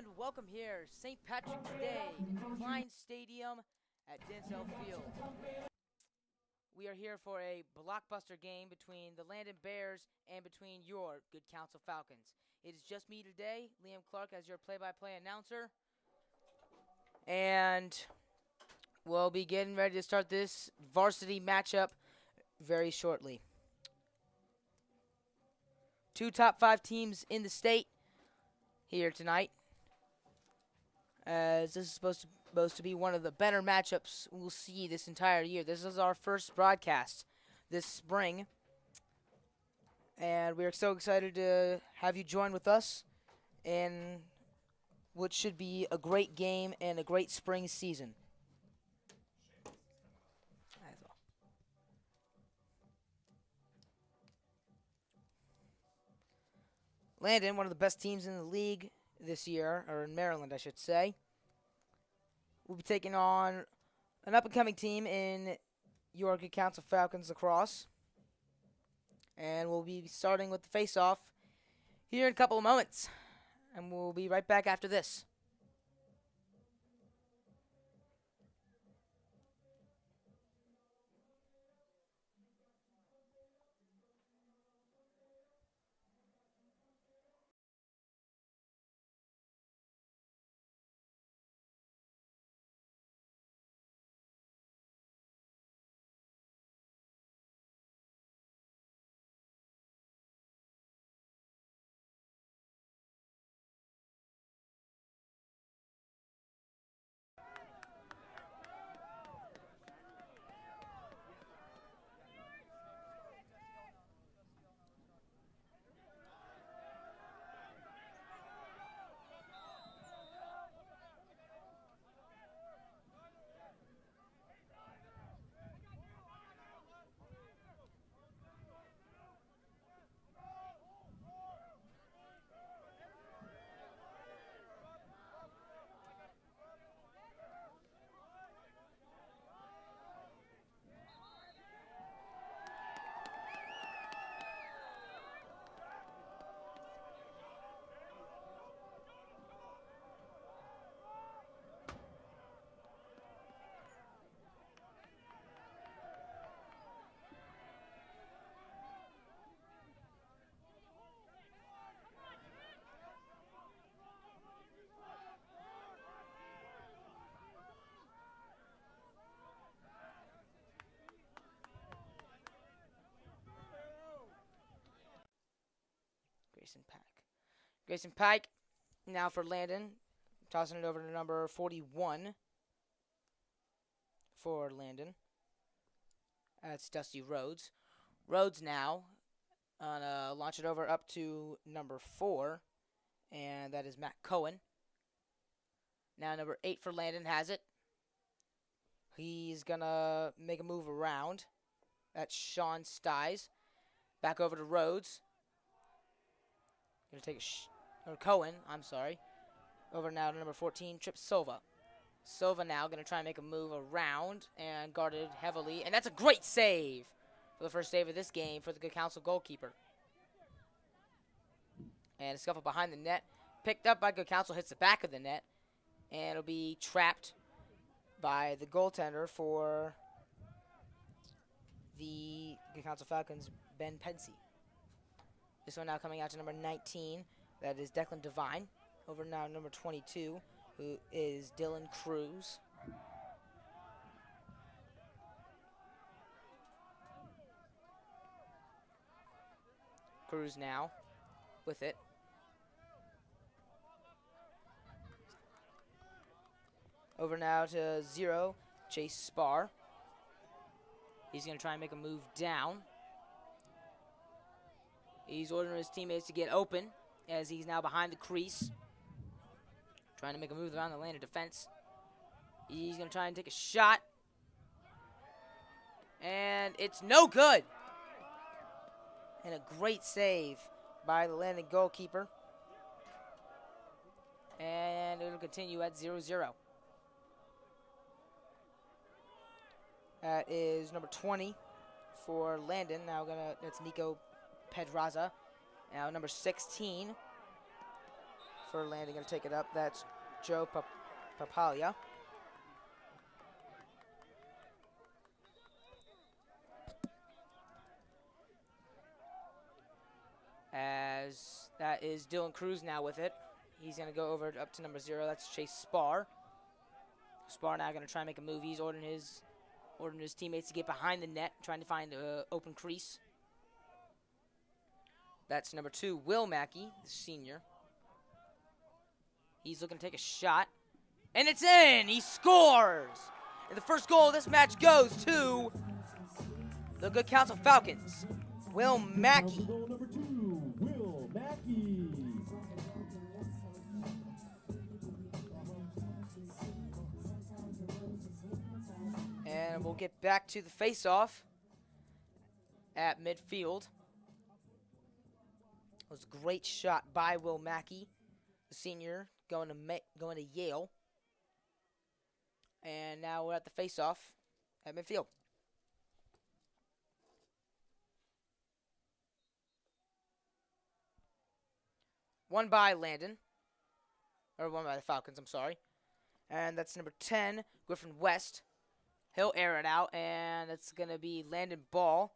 and welcome here, St. Patrick's Day, Klein Stadium at Dinsdale Field. We are here for a blockbuster game between the Landon Bears and between your Good Counsel Falcons. It is just me today, Liam Clark, as your play-by-play announcer. And we'll be getting ready to start this varsity matchup very shortly. Two top 5 teams in the state here tonight, as this is supposed to be one of the better matchups we'll see this entire year. This is our first broadcast this spring, and we're so excited to have you join with us in what should be a great game and a great spring season. Landon, one of the best teams in the league this year, or in Maryland, I should say, will be taking on an up-and-coming team in your Good Counsel Falcons Lacrosse. And we'll be starting with the face-off here in a couple of moments. And we'll be right back after this. Grayson Pike now for Landon, tossing it over to number 41 for Landon. That's Dusty Rhodes. Rhodes now launch it over up to number 4, and that is Matt Cohen. Now number 8 for Landon has it. He's going to make a move around. That's Sean Stiles. Back over to Rhodes. Going to take Cohen, I'm sorry. Over now to number 14, Trip Silva. Silva now going to try and make a move around and guarded heavily. And that's a great save for the first save of this game for the Good Counsel goalkeeper. And a scuffle behind the net. Picked up by Good Counsel, hits the back of the net. And it'll be trapped by the goaltender for the Good Counsel Falcons, Ben Pensy. This one now coming out to number 19. That is Declan Devine. Over now number 22, who is Dylan Cruz. Cruz now with it. Over now to 0, Chase Spar. He's going to try and make a move down. He's ordering his teammates to get open as he's now behind the crease. Trying to make a move around the lane of defense. He's going to try and take a shot. And it's no good. And a great save by the Landon goalkeeper. And it'll continue at 0-0. That is number 20 for Landon. Now that's Nico Pedraza. Now number 16 for Landon, going to take it up. That's Joe Papalia. As that is Dylan Cruz now with it. He's going to go over up to number 0. That's Chase Spar. Spar now going to try and make a move. He's ordering his teammates to get behind the net, trying to find an open crease. That's number 2, Will Mackey, the senior. He's looking to take a shot. And it's in! He scores! And the first goal of this match goes to the Good Counsel Falcons. Will Mackey. Goal number 2, Will Mackey. And we'll get back to the face-off at midfield. It was a great shot by Will Mackey, the senior, going to Yale. And now we're at the face-off at midfield. Won by Landon. Or won by the Falcons, I'm sorry. And that's number 10, Griffin West. He'll air it out, and it's going to be Landon Ball.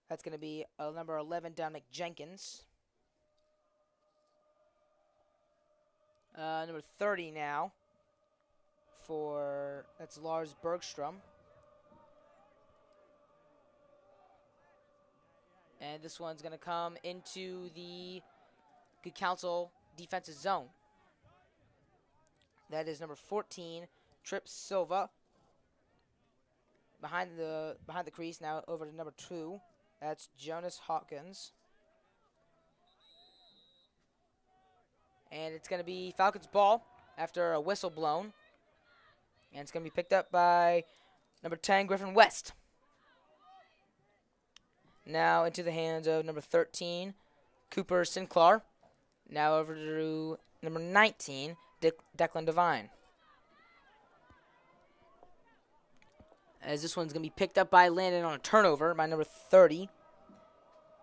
That's going to be number 11, Dominic Jenkins. Number 30 now that's Lars Bergstrom. And this one's going to come into the Good Counsel defensive zone. That is number 14, Trip Silva. Behind the crease, now over to number 2. That's Jonas Hawkins. And it's going to be Falcons ball after a whistle blown. And it's going to be picked up by number 10, Griffin West. Now into the hands of number 13, Cooper Sinclair. Now over to number 19, Declan Devine. As this one's going to be picked up by Landon on a turnover by number 30.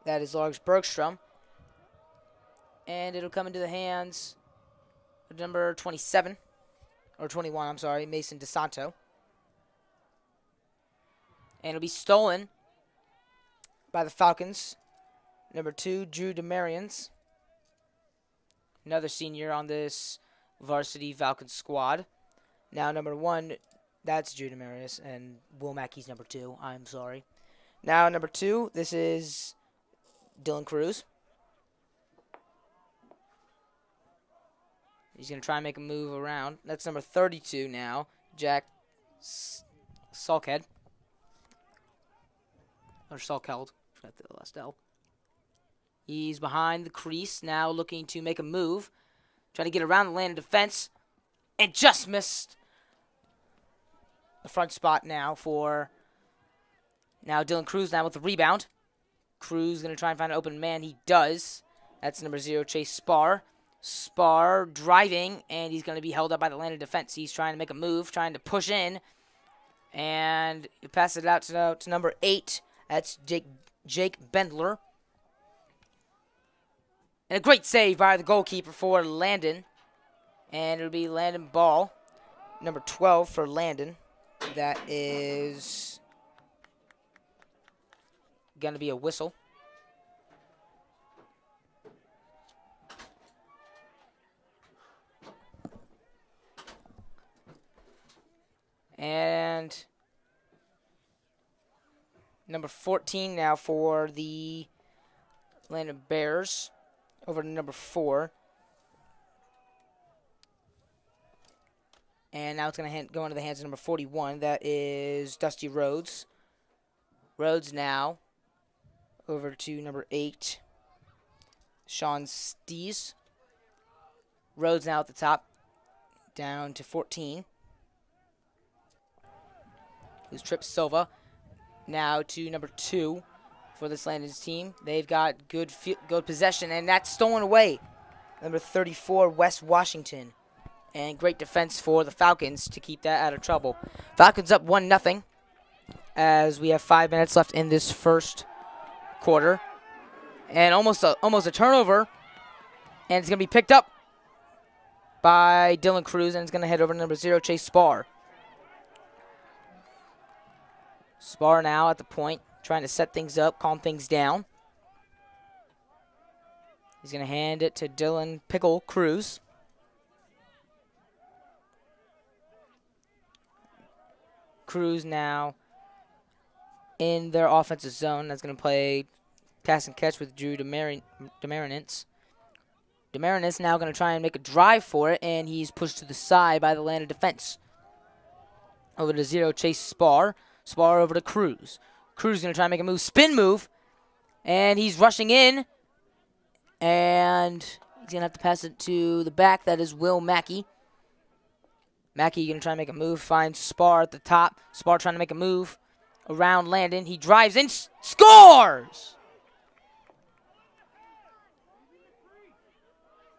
That is Lars Bergstrom. And it'll come into the hands of number 27. Or 21, I'm sorry, Mason DeSanto. And it'll be stolen by the Falcons. Number 2, Drew DeMarians. Another senior on this varsity Falcons squad. Now number 1, that's Drew DeMarius, and Will Mackey's number 2. I'm sorry. Now number 2, this is Dylan Cruz. He's going to try and make a move around. That's number 32 now, Jack Salkhead. Or Salkeld. Forgot the last L. He's behind the crease, now looking to make a move. Trying to get around the Landon defense. And just missed the front spot now for Dylan Cruz now with the rebound. Cruz going to try and find an open man. He does. That's number 0, Chase Spar. Spar driving, and he's going to be held up by the Landon defense. He's trying to make a move, trying to push in, and he passes it out to number 8. That's Jake Bendler. And a great save by the goalkeeper for Landon. And it'll be Landon Ball, number 12 for Landon. That is going to be a whistle. And number 14 now for the Landon Bears. Over to number 4. And now it's going to go into the hands of number 41. That is Dusty Rhodes. Rhodes now over to number 8, Sean Stees. Rhodes now at the top, down to 14. Who's Trip Silva. Now to number 2 for this Landon's team. They've got good possession, and that's stolen away. Number 34, West Washington. And great defense for the Falcons to keep that out of trouble. Falcons up 1-0 as we have 5 minutes left in this first quarter. And almost a turnover. And it's going to be picked up by Dylan Cruz, and it's going to head over to number 0, Chase Spar. Spar now at the point, trying to set things up, calm things down. He's going to hand it to Dylan Pickle Cruz. Cruz now in their offensive zone. That's going to play pass and catch with Drew Demarinitz. Demarinitz now going to try and make a drive for it, and he's pushed to the side by the Landon defense. Over to 0, Chase Spar. Spar over to Cruz. Cruz going to try and make a move, spin move, and he's rushing in, and he's going to have to pass it to the back. That is Will Mackey. Mackey going to try and make a move, finds Spar at the top. Spar trying to make a move around Landon. He drives in, scores!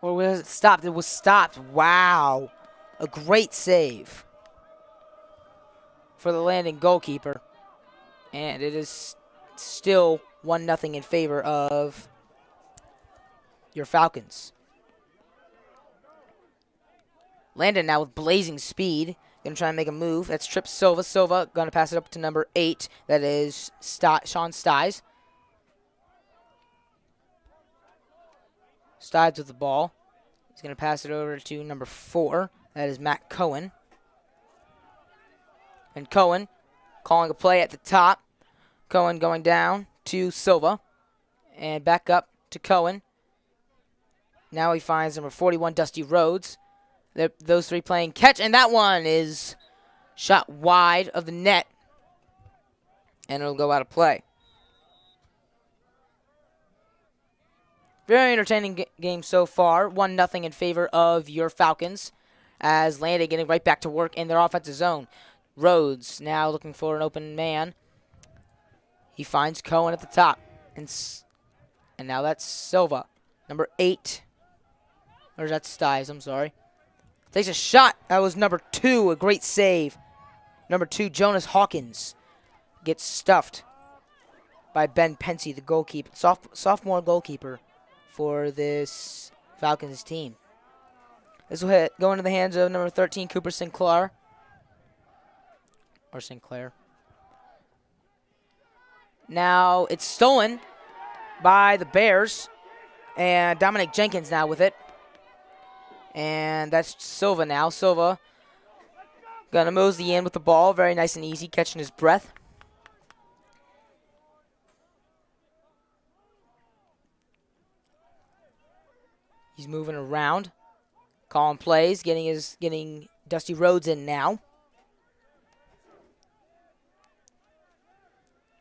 Or was it stopped? It was stopped. Wow. A great save for the Landon goalkeeper. And it is still 1-0 in favor of your Falcons. Landon now with blazing speed. Going to try and make a move. That's Trip Silva. Silva going to pass it up to number 8. That is Sean Stiles. Stiles with the ball. He's going to pass it over to number 4. That is Matt Cohen. And Cohen calling a play at the top. Cohen going down to Silva. And back up to Cohen. Now he finds number 41, Dusty Rhodes. Those three playing catch. And that one is shot wide of the net. And it'll go out of play. Very entertaining game so far. 1-0 in favor of your Falcons. As Landon getting right back to work in their offensive zone. Rhodes now looking for an open man. He finds Cohen at the top. And now that's Silva. Number 8. Or that's Stiles, I'm sorry. Takes a shot. That was number 2. A great save. Number 2, Jonas Hawkins. Gets stuffed by Ben Pensy, the goalkeeper. Sophomore goalkeeper for this Falcons team. This will go into the hands of number 13, Cooper Sinclair. Or Sinclair. Now it's stolen by the Bears. And Dominic Jenkins now with it. And that's Silva now. Silva gonna mosey in with the ball. Very nice and easy, catching his breath. He's moving around, calling plays, getting Dusty Rhodes in now.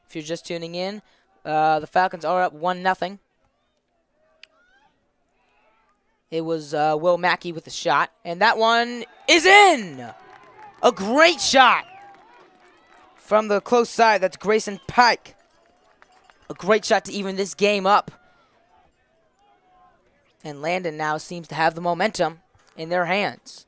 If you're just tuning in, the Falcons are up 1-0. It was Will Mackey with the shot, and that one is in! A great shot from the close side. That's Grayson Pike. A great shot to even this game up. And Landon now seems to have the momentum in their hands.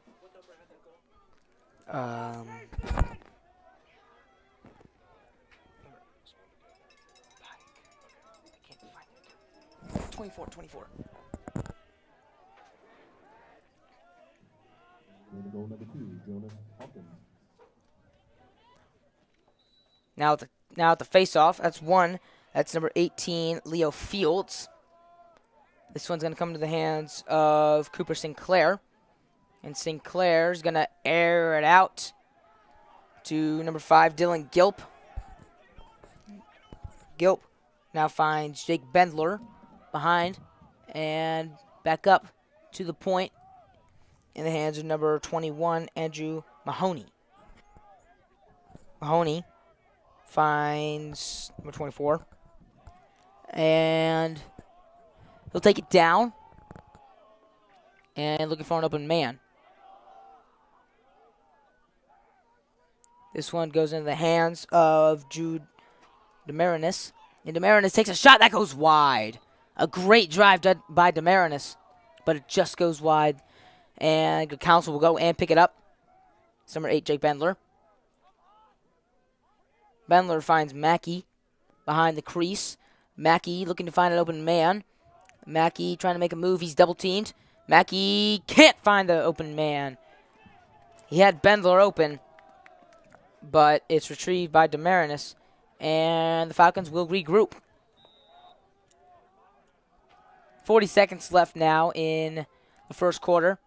24. Goal number 2, Jonas Hawkins. Now at the face-off, that's one. That's number 18, Leo Fields. This one's going to come to the hands of Cooper Sinclair. And Sinclair's going to air it out to number 5, Dylan Gilp. Gilp now finds Jake Bendler behind and back up to the point in the hands of number 21, Andrew Mahoney. Mahoney finds number 24. And he'll take it down. And looking for an open man. This one goes into the hands of Jude Demarinis. And Demarinis takes a shot that goes wide. A great drive by Demarinis, but it just goes wide. And Good Counsel will go and pick it up. It's number 8, Jake Bendler. Bendler finds Mackey behind the crease. Mackey looking to find an open man. Mackey trying to make a move. He's double teamed. Mackey can't find the open man. He had Bendler open, but it's retrieved by Demarinis, and the Falcons will regroup. 40 seconds left now in the first quarter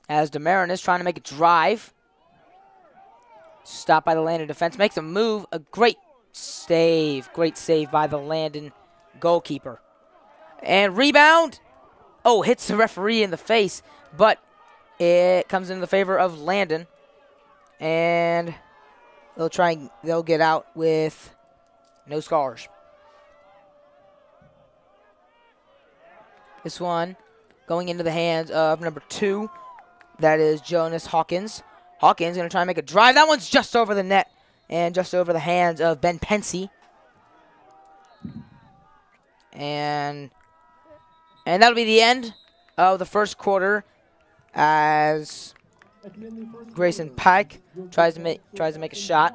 as Demarinis trying to make a drive. Stopped by the Landon defense. Makes a move. A great save. Great save by the Landon goalkeeper. And rebound. Oh, hits the referee in the face, but it comes in the favor of Landon. And they'll get out with no scars. This one going into the hands of number 2. That is Jonas Hawkins. Hawkins going to try and make a drive. That one's just over the net and just over the hands of Ben Pensy. And that'll be the end of the first quarter as Grayson Pike tries to make a shot.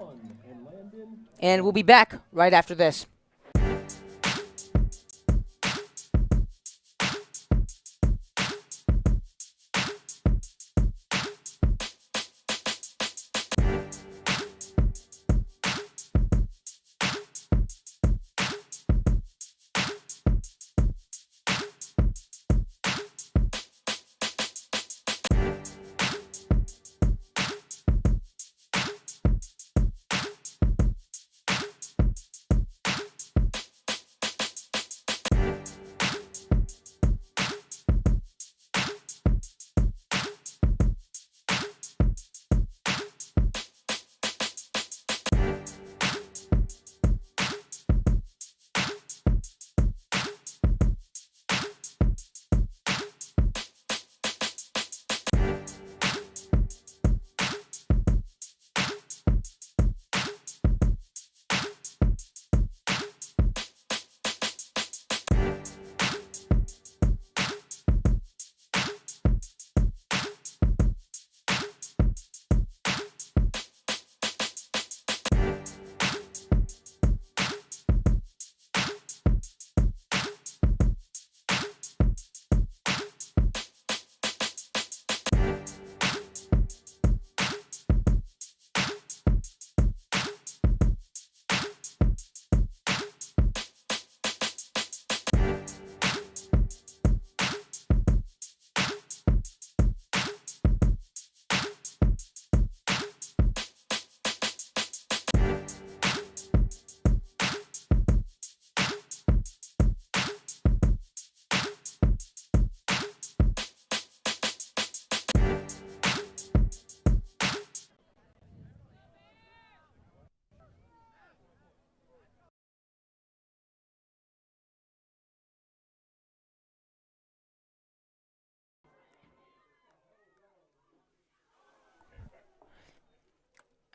And we'll be back right after this.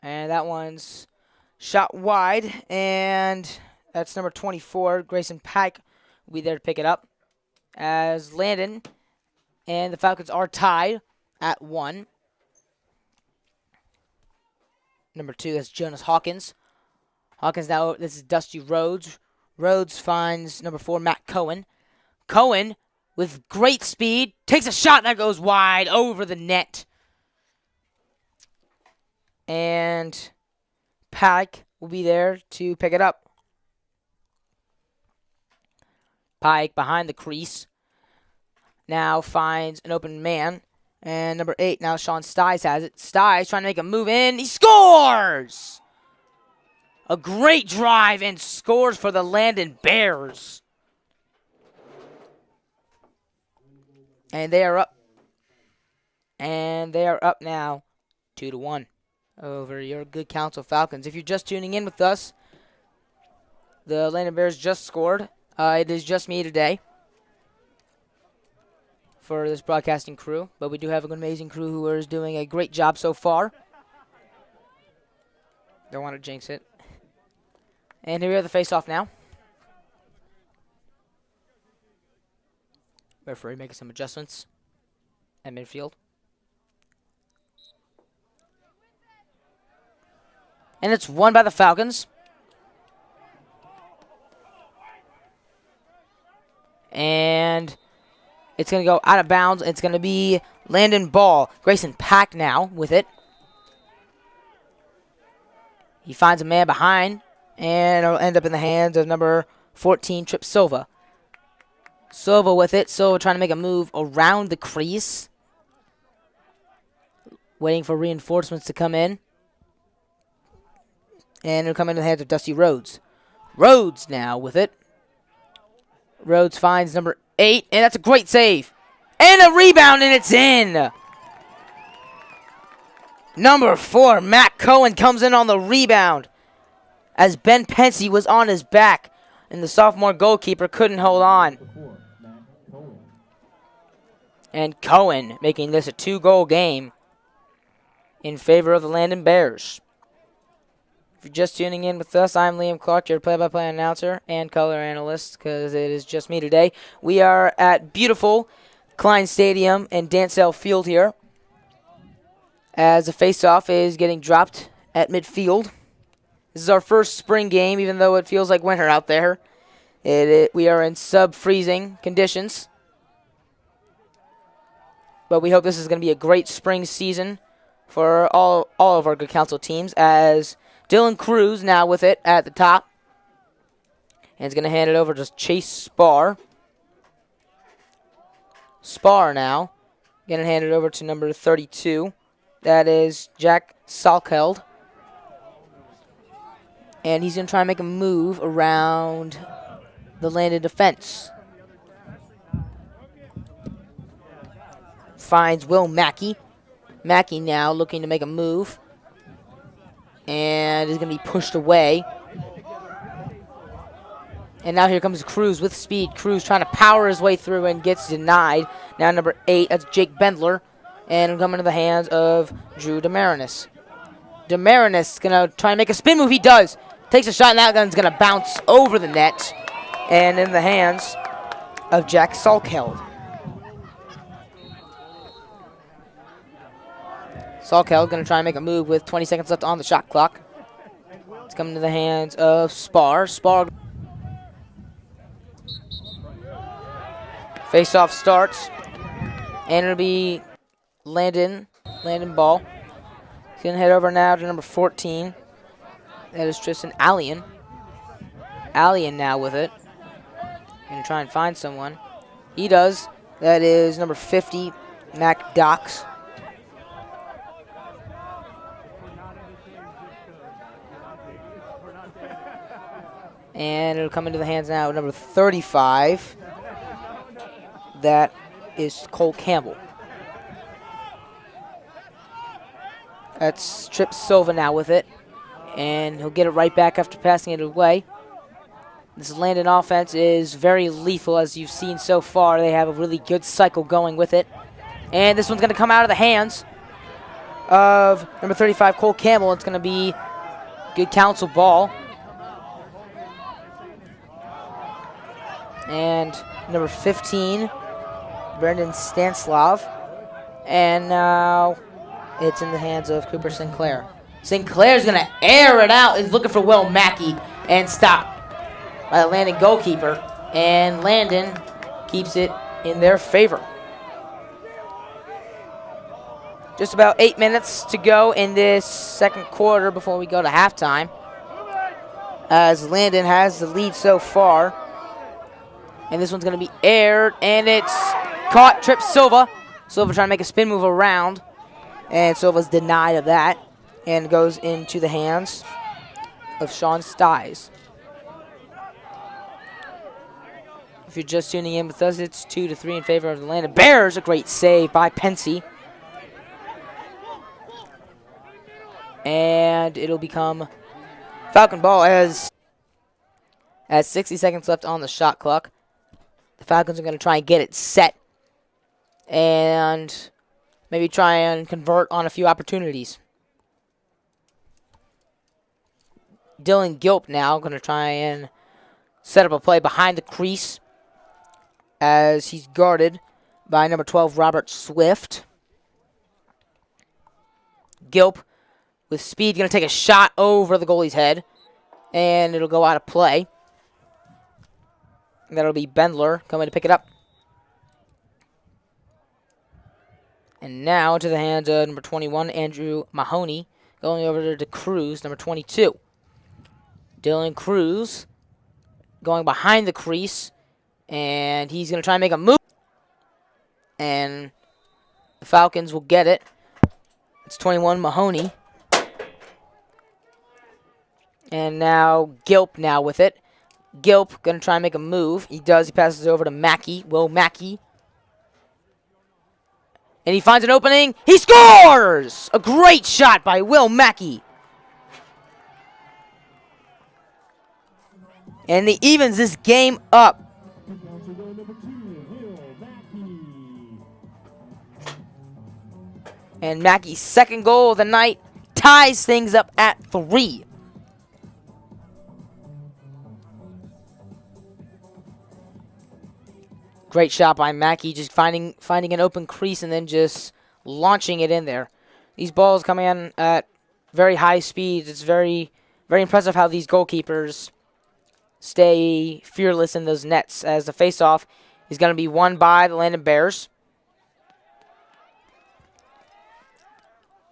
And that one's shot wide, and that's number 24, Grayson Pike, will be there to pick it up. As Landon and the Falcons are tied at 1. Number 2, that's Jonas Hawkins. Hawkins now, this is Dusty Rhodes. Rhodes finds number 4, Matt Cohen. Cohen, with great speed, takes a shot that goes wide over the net. And Pike will be there to pick it up. Pike behind the crease now finds an open man. And number 8, now Sean Stiles has it. Stiles trying to make a move in. He scores! A great drive and scores for the Landon Bears. And they are up. And they are up now 2-1 over your Good Counsel Falcons. If you're just tuning in with us, the Landon Bears just scored. It is just me today for this broadcasting crew, but we do have an amazing crew who is doing a great job so far. Don't want to jinx it. And here we have the face-off now. Referee making some adjustments at midfield. And it's won by the Falcons. And It's going to go out of bounds. It's going to be Landon Ball. Grayson Pack now with it. He finds a man behind, and it'll end up in the hands of number 14, Trip Silva. Silva with it. Silva trying to make a move around the crease. Waiting for reinforcements to come in. And it'll come into the hands of Dusty Rhodes. Rhodes now with it. Rhodes finds number 8, and that's a great save. And a rebound, and it's in. Number 4, Matt Cohen comes in on the rebound as Ben Pensy was on his back, and the sophomore goalkeeper couldn't hold on. And Cohen making this a 2-goal game in favor of the Landon Bears. If you're just tuning in with us, I'm Liam Clark, your play-by-play announcer and color analyst, because it is just me today. We are at beautiful Klein Stadium and Dansell Field here, as the face-off is getting dropped at midfield. This is our first spring game, even though it feels like winter out there. We are in sub-freezing conditions. But we hope this is going to be a great spring season for all of our Good Counsel teams, as Dylan Cruz now with it at the top. And is going to hand it over to Chase Spar. Spar now going to hand it over to number 32. That is Jack Salkeld. And he's going to try and make a move around the Landon defense. Finds Will Mackey. Mackey now looking to make a move. And is going to be pushed away. And now here comes Cruz with speed. Cruz trying to power his way through and gets denied. Now number 8, that's Jake Bendler. And coming to the hands of Drew Demarinis. Demarinis is going to try and make a spin move. He does. Takes a shot, and that gun's going to bounce over the net. And in the hands of Jack Salkeld. Salkeld going to try and make a move with 20 seconds left on the shot clock. It's coming to the hands of Spar. Spar. Face-off starts. And it'll be Landon Ball. He's going to head over now to number 14. That is Tristan Allian. Allian now with it. Going to try and find someone. He does. That is number 50, Mac Docks. And it'll come into the hands now of number 35. That is Cole Campbell. That's Trip Silva now with it. And he'll get it right back after passing it away. This Landon offense is very lethal, as you've seen so far. They have a really good cycle going with it. And this one's going to come out of the hands of number 35, Cole Campbell. It's going to be Good Counsel ball. And number 15, Brendan Stanislav. And now it's in the hands of Cooper Sinclair. Sinclair's going to air it out. He's looking for Will Mackey and stopped by the Landon goalkeeper. And Landon keeps it in their favor. Just about 8 minutes to go in this second quarter before we go to halftime, as Landon has the lead so far. And this one's going to be aired, and it's caught. Trip Silva. Silva trying to make a spin move around, and Silva's denied of that, and goes into the hands of Sean Stiles. If you're just tuning in with us, it's 2-3 in favor of the Landon Bears. A great save by Pensy. And it'll become Falcon ball as 60 seconds left on the shot clock. The Falcons are going to try and get it set and maybe try and convert on a few opportunities. Dylan Gilp now going to try and set up a play behind the crease as he's guarded by number 12, Robert Swift. Gilp with speed going to take a shot over the goalie's head, and it'll go out of play. That'll be Bendler coming to pick it up. And now to the hands of number 21, Andrew Mahoney, going over to Cruz, number 22. Dylan Cruz going behind the crease, and he's going to try and make a move. And the Falcons will get it. It's 21, Mahoney. And now Gilp now with it. Gilp going to try and make a move. He does. He passes it over to Mackey, Will Mackey. And he finds an opening. He scores! A great shot by Will Mackey. And he evens this game up. And Mackey's second goal of the night ties things up at 3. Great shot by Mackey, just finding an open crease and then just launching it in there. These balls come in at very high speeds. It's very, very impressive how these goalkeepers stay fearless in those nets, as the face-off is going to be won by the Landon Bears.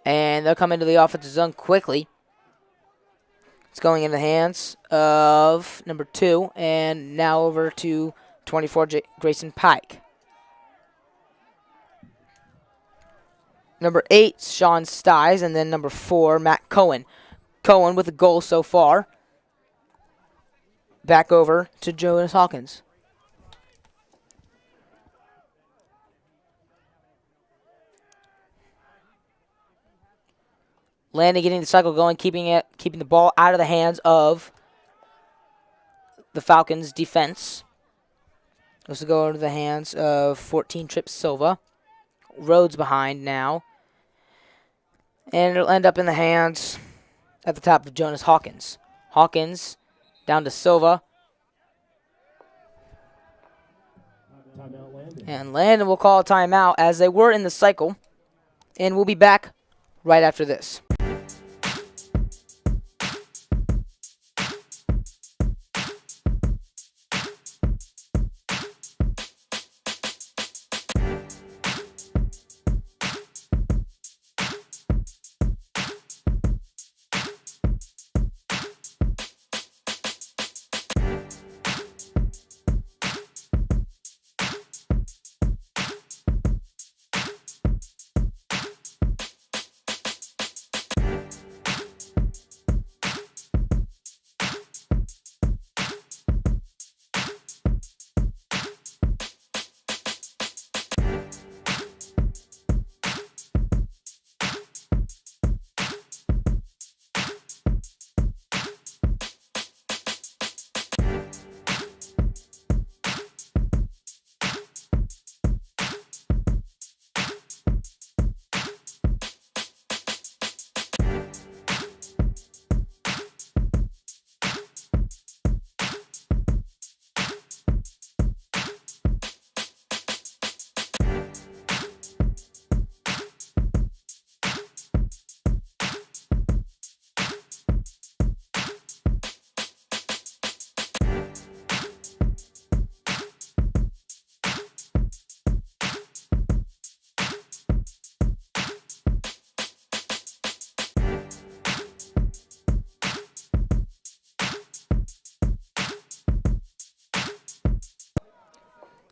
And they'll come into the offensive zone quickly. It's going in the hands of number 2, and now over to 24, Grayson Pike. Number 8, Sean Styes, and then number 4, Matt Cohen. Cohen with a goal so far. Back over to Jonas Hawkins. Landon getting the cycle going, keeping the ball out of the hands of the Falcons' defense. This will go into the hands of 14, Trip Silva. Rhodes behind now. And it'll end up in the hands at the top of Jonas Hawkins. Hawkins down to Silva. And Landon will call a timeout as they were in the cycle. And we'll be back right after this.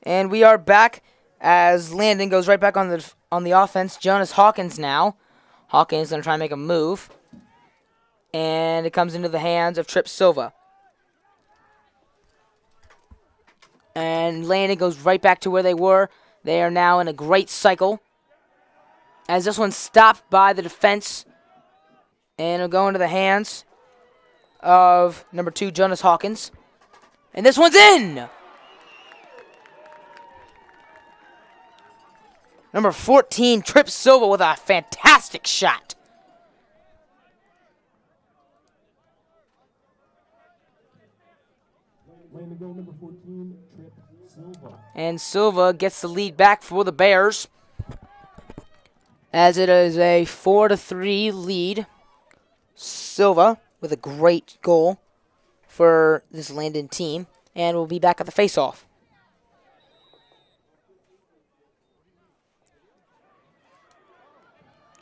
And we are back as Landon goes right back on the offense. Jonas Hawkins now. Hawkins going to try and make a move. And it comes into the hands of Trip Silva. And Landon goes right back to where they were. They are now in a great cycle. As this one's stopped by the defense. And it'll go into the hands of number 2, Jonas Hawkins. And this one's in! Number 14, Trip Silva with a fantastic shot. Number 14, Trip Silva. And Silva gets the lead back for the Bears, as it is a 4-3 lead. Silva with a great goal for this Landon team, and we'll be back at the face-off.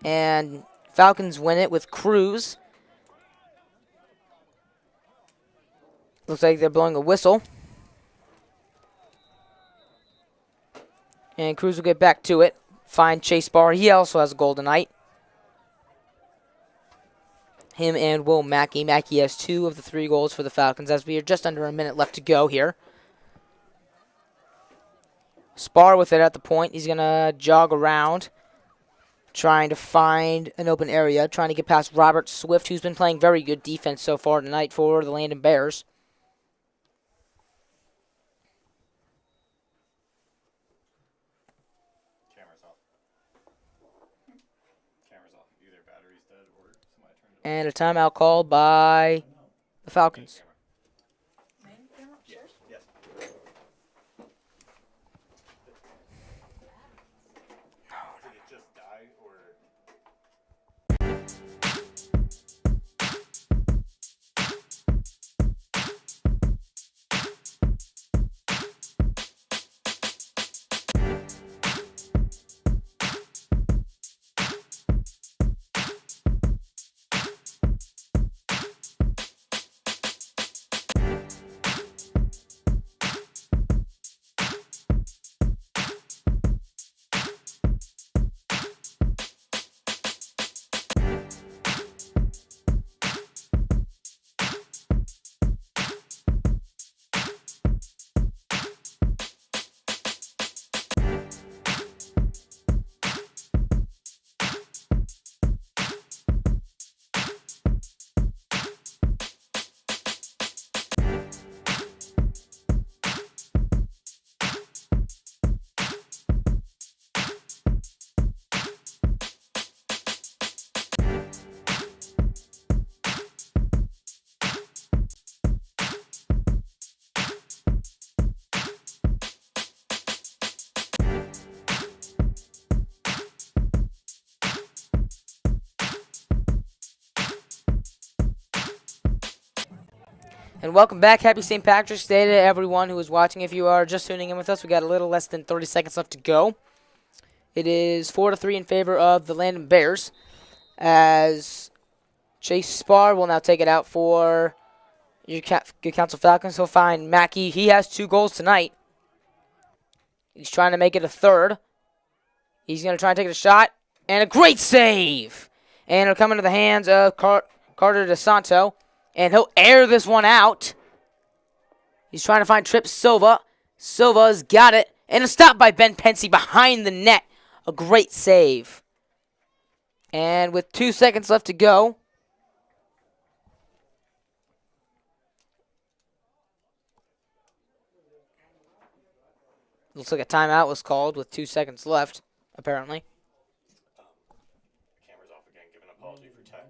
And Falcons win it with Cruz. Looks like they're blowing a whistle. And Cruz will get back to it. Find Chase Barr. He also has a goal tonight. Him and Will Mackey. Mackey has 2 of the 3 goals for the Falcons as we are just under a minute left to go here. Spar with it at the point. He's going to jog around, trying to find an open area, trying to get past Robert Swift, who's been playing very good defense so far tonight for the Landon Bears. And a timeout called by the Falcons. And welcome back. Happy St. Patrick's Day to everyone who is watching. If you are just tuning in with us, we got a little less than 30 seconds left to go. It is 4-3 in favor of the Landon Bears, as Chase Spar will now take it out for your Good Counsel Falcons. He'll find Mackey. He has 2 goals tonight. He's trying to make it a third. He's going to try and take a shot, and a great save. And it'll come into the hands of Carter DeSanto. And he'll air this one out. He's trying to find Trip Silva. Silva's got it. And a stop by Ben Pensy behind the net. A great save. And with 2 seconds left to go, looks like a timeout was called with 2 seconds left, apparently. Camera's off again. Give an apology for tech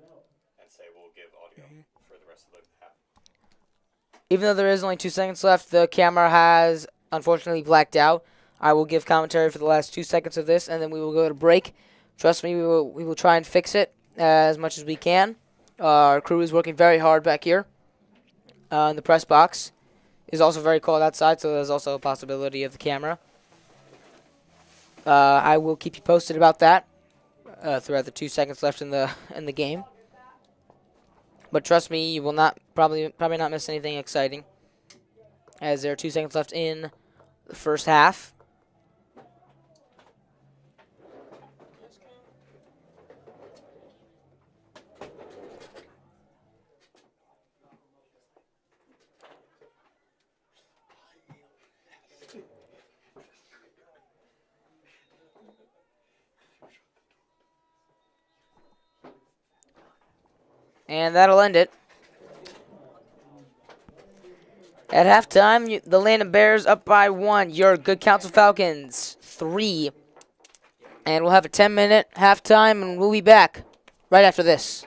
and say we'll give audio for the rest of the half. Even though there is only 2 seconds left, the camera has unfortunately blacked out. I will give commentary for the last 2 seconds of this, and then we will go to break. Trust me, we will try and fix it as much as we can. Our crew is working very hard back here in the press box. It is also very cold outside, so there's also a possibility of the camera. I will keep you posted about that throughout the 2 seconds left in the game. But trust me, you will not probably not miss anything exciting, as there are 2 seconds left in the first half. And that'll end it. At halftime, the Landon Bears up by 1. Your Good Counsel Falcons 3. And we'll have a 10-minute halftime, and we'll be back right after this.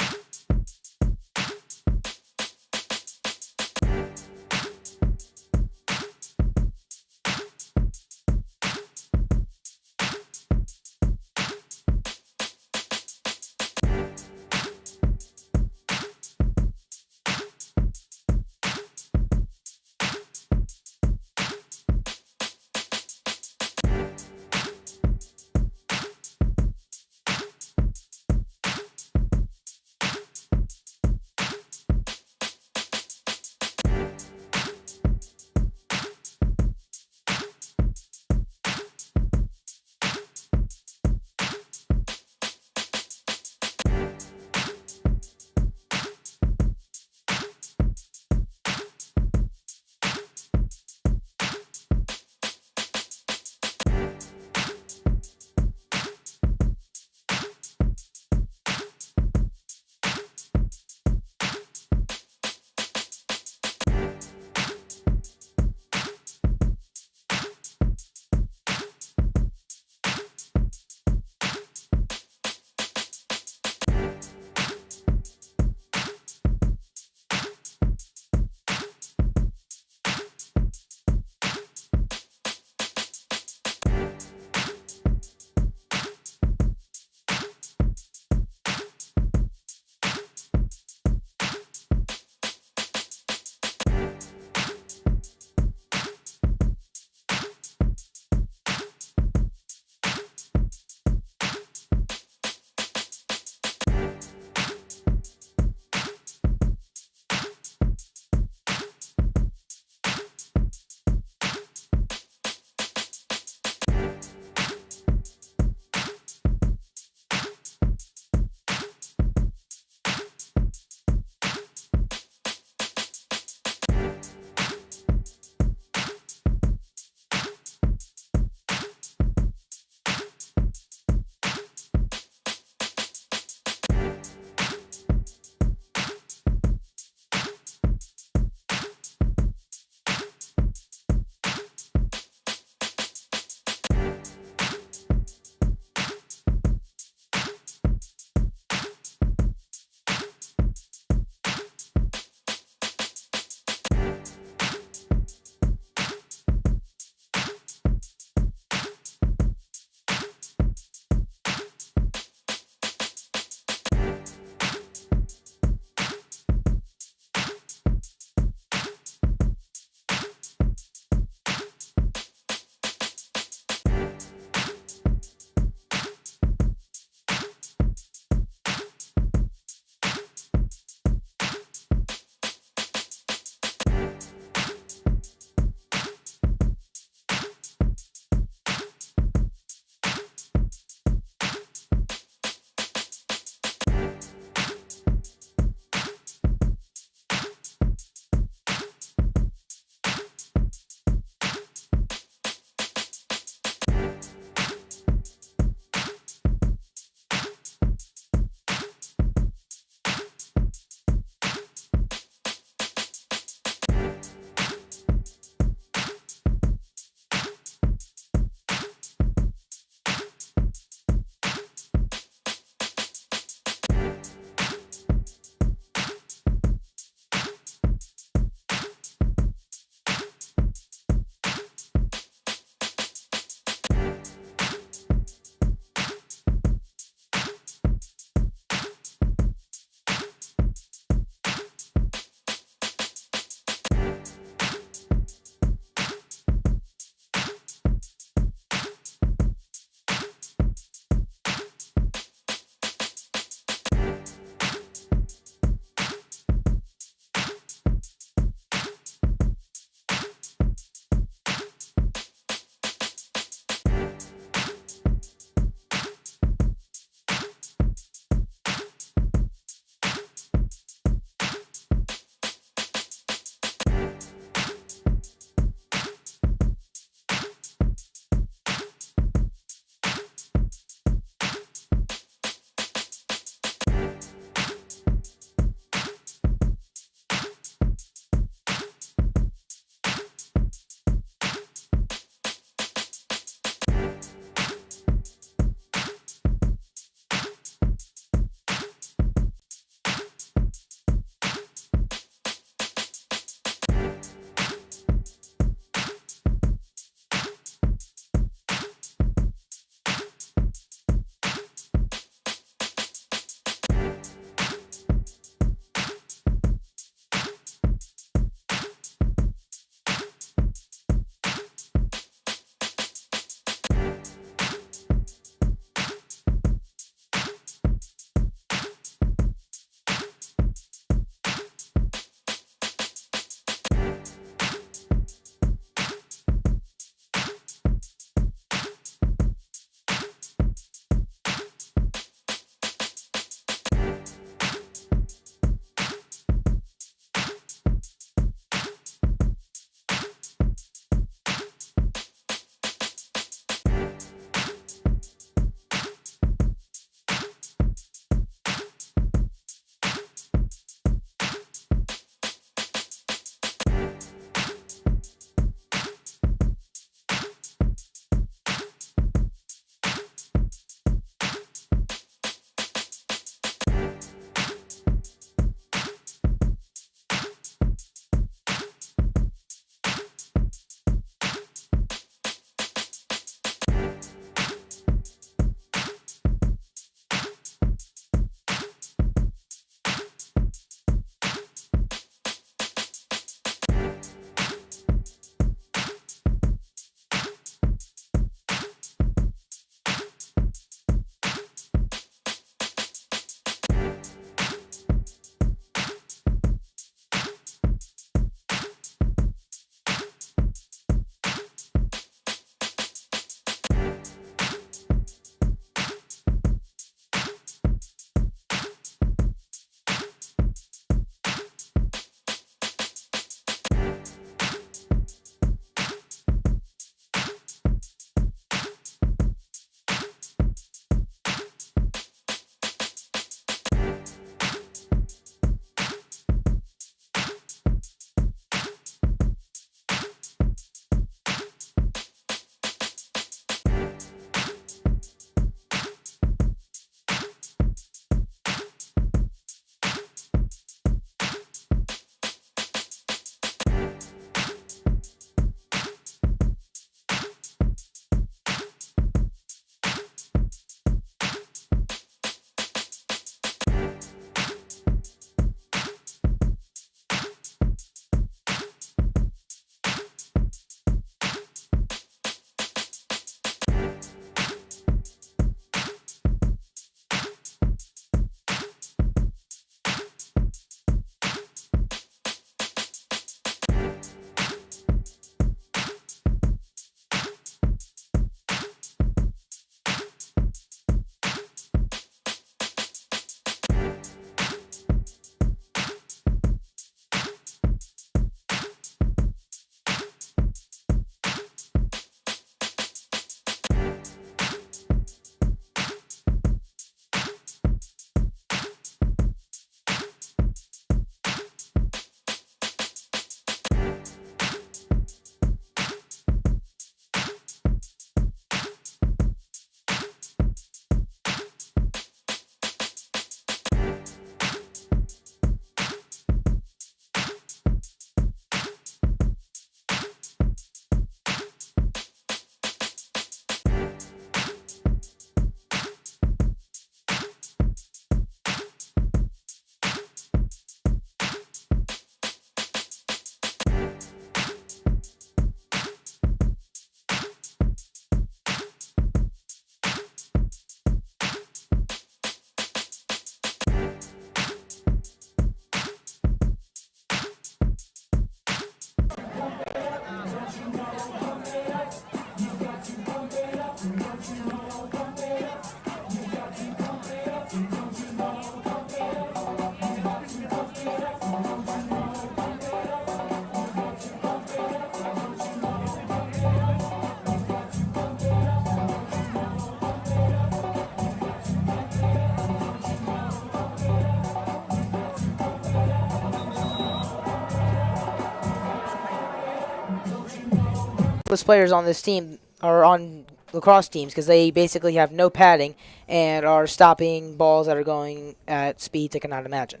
slowest players on this team are on lacrosse teams because they basically have no padding and are stopping balls that are going at speeds I cannot imagine.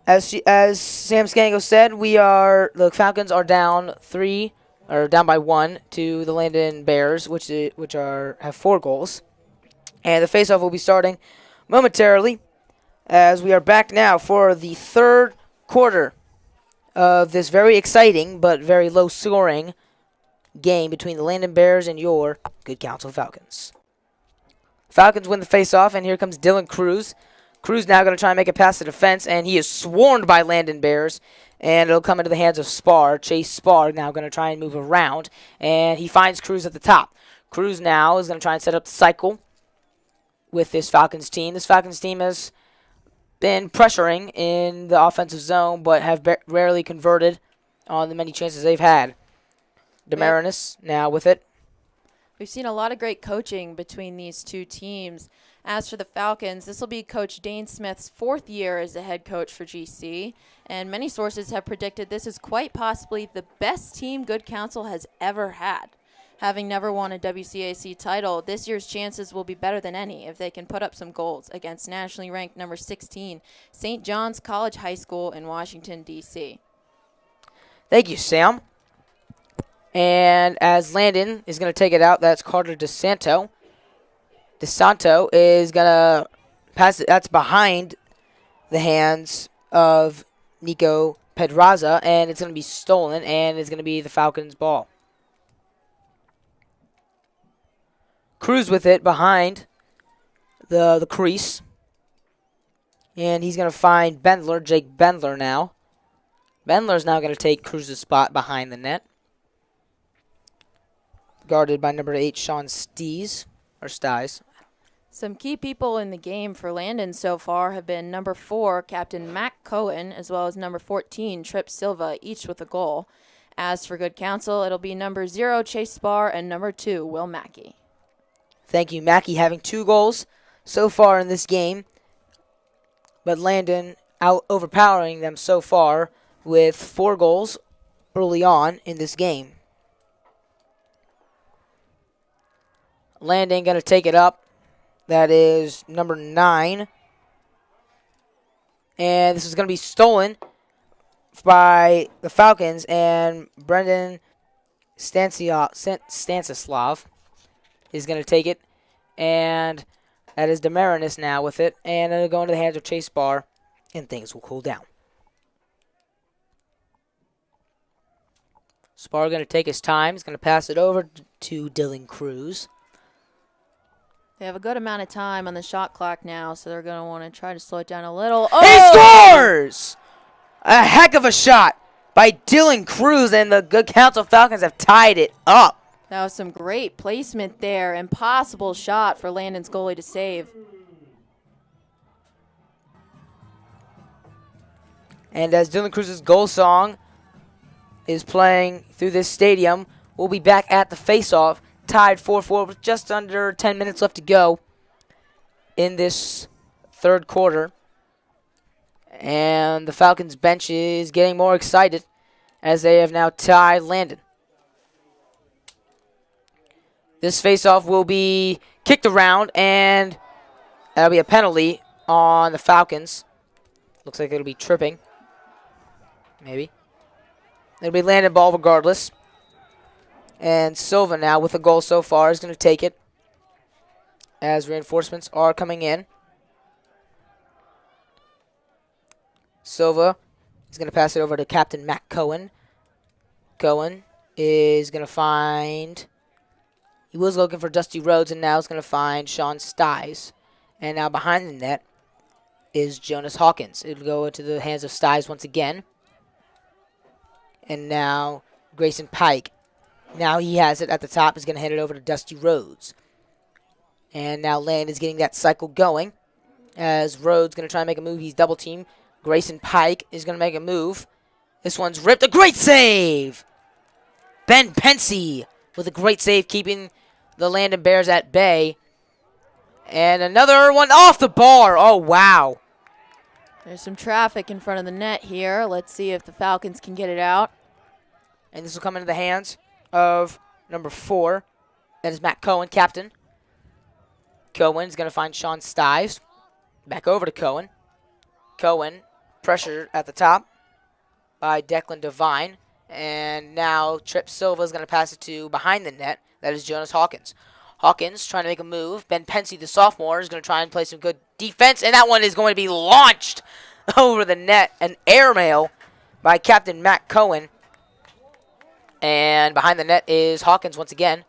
As Sam Scango said, the Falcons are down by 1 to the Landon Bears, which have 4 goals. And the faceoff will be starting momentarily as we are back now for the third quarter of this very exciting but very low-scoring game between the Landon Bears and your Good Counsel Falcons. Falcons win the faceoff, and here comes Dylan Cruz. Cruz now going to try and make a pass to defense, and he is swarmed by Landon Bears, and it'll come into the hands of Spar. Chase Spar now going to try and move around, and he finds Cruz at the top. Cruz now is going to try and set up the cycle with this Falcons team. This Falcons team has been pressuring in the offensive zone, but have rarely converted on the many chances they've had. Demarinis now with it. We've seen a lot of great coaching between these two teams. As for the Falcons, this will be Coach Dane Smith's 4th year as the head coach for GC, and many sources have predicted this is quite possibly the best team Good Counsel has ever had. Having never won a WCAC title, this year's chances will be better than any if they can put up some goals against nationally ranked number 16, St. John's College High School in Washington, D.C. Thank you, Sam. And as Landon is going to take it out, that's Carter DeSanto. DeSanto is going to pass it. That's behind the hands of Nico Pedraza, and it's going to be stolen, and it's going to be the Falcons' ball. Cruz with it behind the crease. And he's going to find Bendler, Jake Bendler now. Bendler's now going to take Cruz's spot behind the net. Guarded by number 8, Sean Stiles. Some key people in the game for Landon so far have been number 4, Captain Mac Cohen, as well as number 14, Trip Silva, each with a goal. As for Good Counsel, it'll be number 0, Chase Spar, and number 2, Will Mackey. Thank you, Mackey, having 2 goals so far in this game. But Landon out overpowering them so far with 4 goals early on in this game. Landon going to take it up. That is number 9. And this is going to be stolen by the Falcons. And Brendan Stanislav is going to take it. And that is Demarinis now with it. And it'll go into the hands of Chase Barr. And things will cool down. Spar going to take his time. He's going to pass it over to Dylan Cruz. They have a good amount of time on the shot clock now, so they're going to want to try to slow it down a little. Oh! He scores! A heck of a shot by Dylan Cruz, and the Good Counsel Falcons have tied it up. That was some great placement there. Impossible shot for Landon's goalie to save. And as Dylan Cruz's goal song is playing through this stadium, we'll be back at the face-off. Tied 4-4 with just under 10 minutes left to go in this third quarter. And the Falcons bench is getting more excited as they have now tied Landon. This faceoff will be kicked around, and that'll be a penalty on the Falcons. Looks like it'll be tripping. Maybe. It'll be Landon ball regardless. And Silva now with a goal so far is going to take it as reinforcements are coming in. Silva is going to pass it over to Captain Matt Cohen. Cohen is going to find... He was looking for Dusty Rhodes, and now is going to find Sean Stiles. And now behind the net is Jonas Hawkins. It'll go into the hands of Stiles once again. And now Grayson Pike. Now he has it at the top. He's going to hand it over to Dusty Rhodes. And now Land is getting that cycle going. As Rhodes going to try and make a move. He's double teamed. Grayson Pike is going to make a move. This one's ripped. A great save! Ben Pensy with a great save, keeping the Landon Bears at bay. And another one off the bar. Oh, wow. There's some traffic in front of the net here. Let's see if the Falcons can get it out. And this will come into the hands of number 4. That is Matt Cohen, captain. Cohen is going to find Sean Stives. Back over to Cohen. Cohen, pressure at the top by Declan Devine. And now Trip Silva is going to pass it to behind the net. That is Jonas Hawkins. Hawkins trying to make a move. Ben Pensy, the sophomore, is going to try and play some good defense. And that one is going to be launched over the net. An airmail by Captain Matt Cohen. And behind the net is Hawkins once again.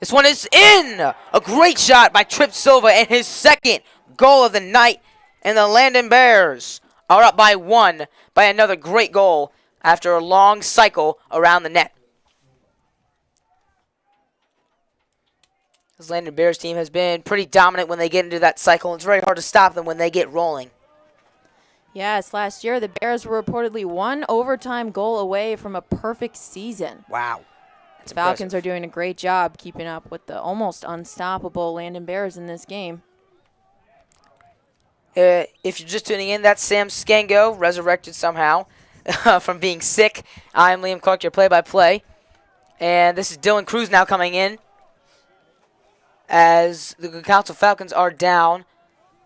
This one is in! A great shot by Trip Silva and his second goal of the night. And the Landon Bears are up by 1 by another great goal after a long cycle around the net. This Landon Bears team has been pretty dominant when they get into that cycle. It's very hard to stop them when they get rolling. Yes, last year the Bears were reportedly 1 overtime goal away from a perfect season. Wow. That's Falcons impressive. are doing a great job keeping up with the almost unstoppable Landon Bears in this game. If you're just tuning in, that's Sam Skango, resurrected somehow from being sick. I'm Liam Clark, your play-by-play. And this is Dylan Cruz now coming in as the Good Counsel Falcons are down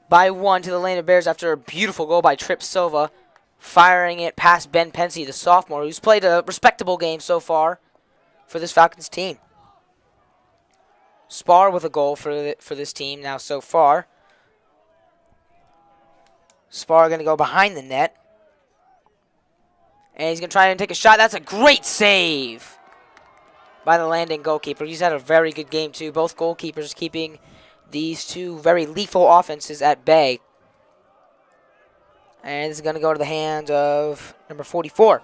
by 1 to the Landon Bears after a beautiful goal by Trip Silva, firing it past Ben Pensy, the sophomore, who's played a respectable game so far for this Falcons team. Spar with a goal for this team now so far. Spar going to go behind the net. And he's going to try and take a shot. That's a great save by the Landon goalkeeper. He's had a very good game, too. Both goalkeepers keeping these two very lethal offenses at bay. And this is going to go to the hands of number 44.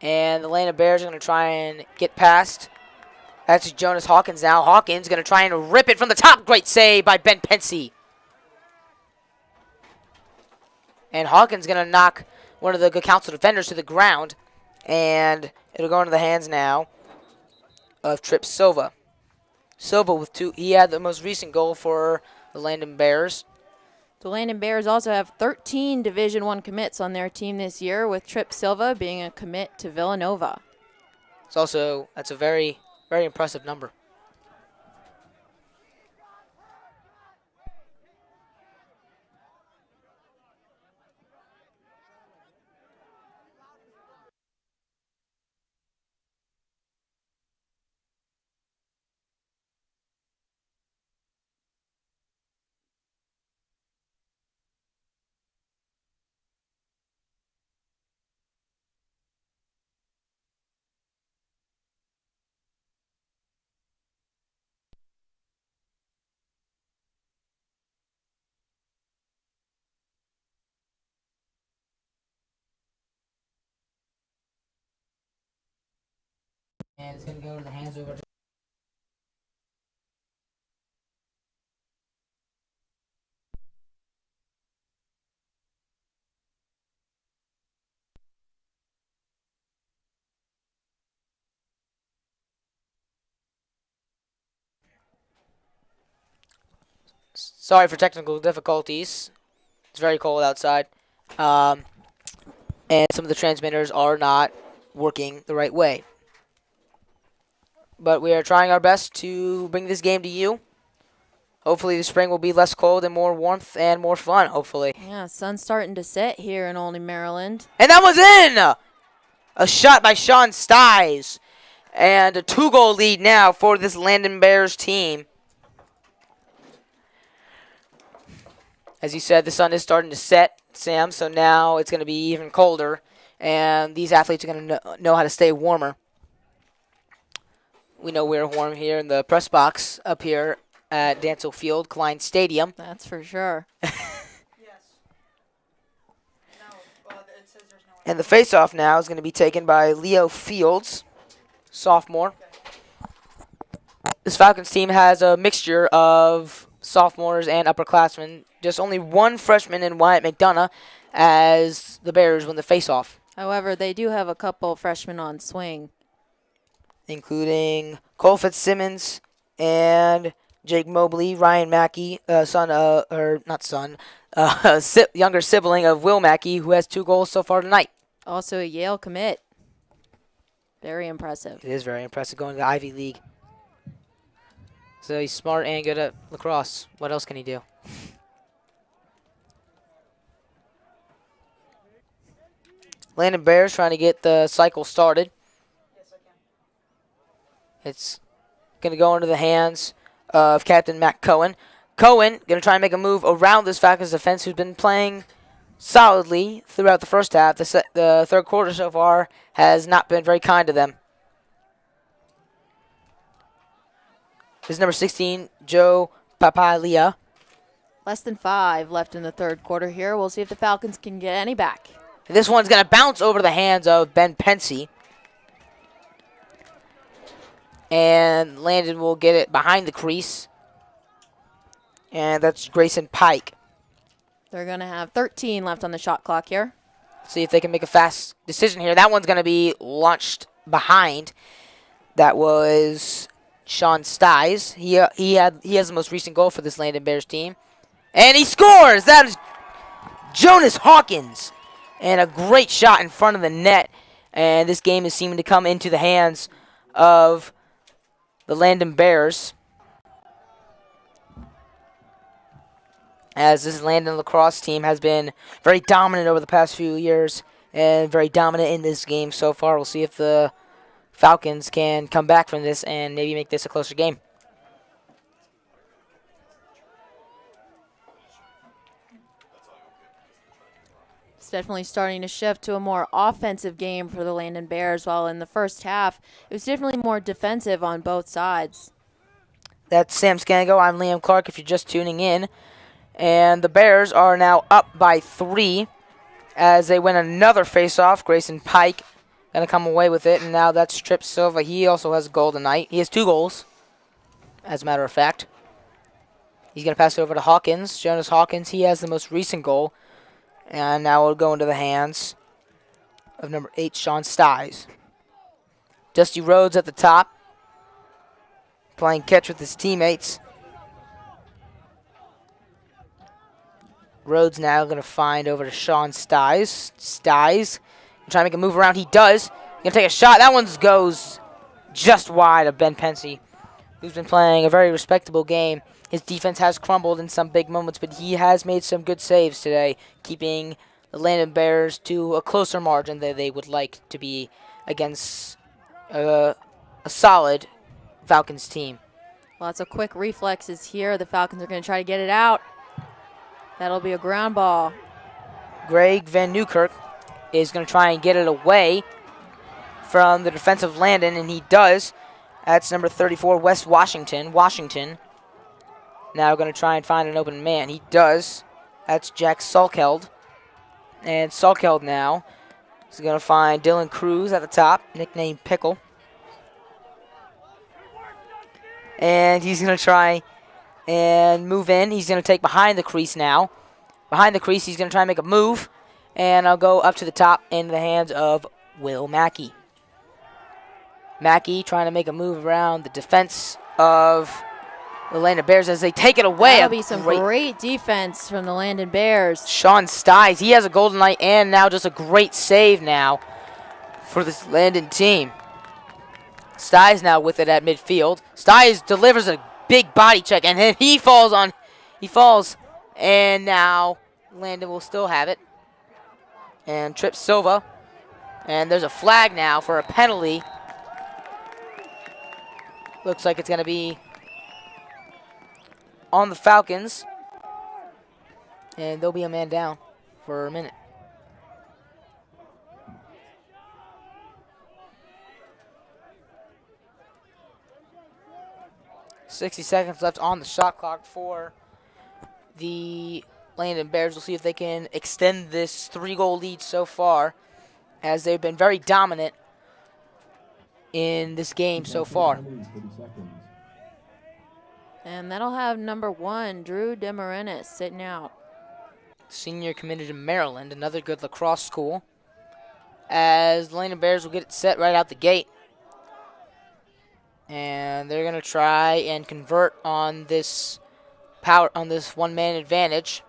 And the Landon Bears are going to try and get past. That's Jonas Hawkins now. Hawkins going to try and rip it from the top. Great save by Ben Pensy. And Hawkins going to knock one of the Good Counsel defenders to the ground. And it'll go into the hands now of Trip Silva. Silva with 2. He had the most recent goal for the Landon Bears. The Landon Bears also have 13 Division I commits on their team this year, with Trip Silva being a commit to Villanova. That's a very, very impressive number. And it's going to go to the hands over to sorry for technical difficulties. It's very cold outside. And some of the transmitters are not working the right way. But we are trying our best to bring this game to you. Hopefully the spring will be less cold and more warmth and more fun, hopefully. Yeah, sun's starting to set here in Olney, Maryland. And that was in! A shot by Sean Stives. And a 2-goal lead now for this Landon Bears team. As you said, the sun is starting to set, Sam, so now it's going to be even colder. And these athletes are going to know how to stay warmer. We know we're warm here in the press box up here at Dancel Field, Klein Stadium. That's for sure. And the face-off now is going to be taken by Leo Fields, sophomore. This Falcons team has a mixture of sophomores and upperclassmen. Just only one freshman in Wyatt McDonough as the Bears win the face-off. However, they do have a couple freshmen on swing, including Cole Fitzsimmons and Jake Mobley, Ryan Mackey, younger sibling of Will Mackey, who has 2 goals so far tonight. Also a Yale commit. Very impressive. It is very impressive going to the Ivy League. So he's smart and good at lacrosse. What else can he do? Landon Bears trying to get the cycle started. It's going to go into the hands of Captain Matt Cohen. Cohen going to try and make a move around this Falcons defense, who's been playing solidly throughout the first half. The third quarter so far has not been very kind to them. This is number 16, Joe Papalia. Less than 5 left in the third quarter here. We'll see if the Falcons can get any back. And this one's going to bounce over the hands of Ben Pensy. And Landon will get it behind the crease. And that's Grayson Pike. They're going to have 13 left on the shot clock here. See if they can make a fast decision here. That one's going to be launched behind. That was Sean Stiles. He has the most recent goal for this Landon Bears team. And he scores! That is Jonas Hawkins. And a great shot in front of the net. And this game is seeming to come into the hands of the Landon Bears, as this Landon lacrosse team has been very dominant over the past few years and very dominant in this game so far. We'll see if the Falcons can come back from this and maybe make this a closer game. It's definitely starting to shift to a more offensive game for the Landon Bears, while in the first half, it was definitely more defensive on both sides. That's Sam Scango. I'm Liam Clark if you're just tuning in. And the Bears are now up by 3 as they win another face-off. Grayson Pike going to come away with it, and now that's Trip Silva. He also has a goal tonight. He has 2 goals, as a matter of fact. He's going to pass it over to Hawkins. Jonas Hawkins, he has the most recent goal. And now it'll go into the hands of number 8, Sean Stiles. Dusty Rhodes at the top, playing catch with his teammates. Rhodes now going to find over to Sean Stiles. Stiles trying to make a move around. He does. Going to take a shot. That one goes just wide of Ben Pensy, who's been playing a very respectable game. His defense has crumbled in some big moments, but he has made some good saves today, keeping the Landon Bears to a closer margin than they would like to be against a solid Falcons team. Lots of quick reflexes here. The Falcons are going to try to get it out. That'll be a ground ball. Greg Van Newkirk is going to try and get it away from the defensive Landon, and he does. That's number 34, West Washington. Now going to try and find an open man. He does. That's Jack Salkeld. And Salkeld now is going to find Dylan Cruz at the top, nicknamed Pickle. And he's going to try and move in. He's going to take behind the crease now. Behind the crease, he's going to try and make a move. And I'll go up to the top in the hands of Will Mackey. Mackey trying to make a move around the defense of the Landon Bears as they take it away. That'll be some great defense from the Landon Bears. Sean Stiles, he has a golden light and now just a great save now for this Landon team. Stiles now with it at midfield. Stiles delivers a big body check and then he falls, and now Landon will still have it. And Trip Silva, and there's a flag now for a penalty. Looks like it's going to be on the Falcons, and there'll be a man down for a minute. .60 seconds left on the shot clock for the Landon Bears. We'll see if they can extend this 3-goal lead so far, as they've been very dominant in this game so far. And that'll have number 1, Drew DeMarinis, sitting out. Senior committed to Maryland, another good lacrosse school, as the Landon Bears will get it set right out the gate. And they're going to try and convert on this one-man advantage.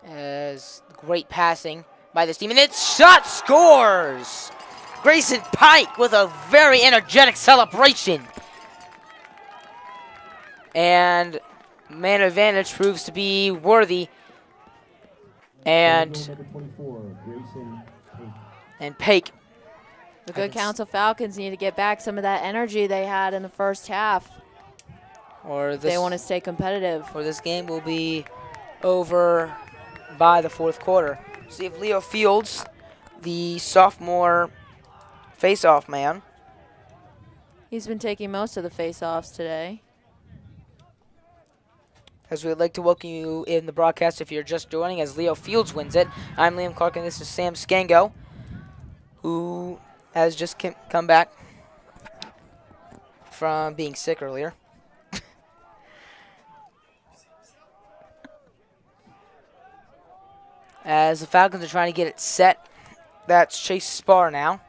As great passing by this team, and it's shot scores! Grayson Pike with a very energetic celebration. And man advantage proves to be worthy. And Number 24, Grayson Pate. Pake. The Good Counsel Falcons need to get back some of that energy they had in the first half. Or They want to stay competitive. Or this game will be over by the fourth quarter. See if Leo Fields, the sophomore face-off man. He's been taking most of the face-offs today. As we'd like to welcome you in the broadcast if you're just joining as Leo Fields wins it. I'm Liam Clark and this is Sam Scango, who has just come back from being sick earlier. As the Falcons are trying to get it set, that's Chase Spar now.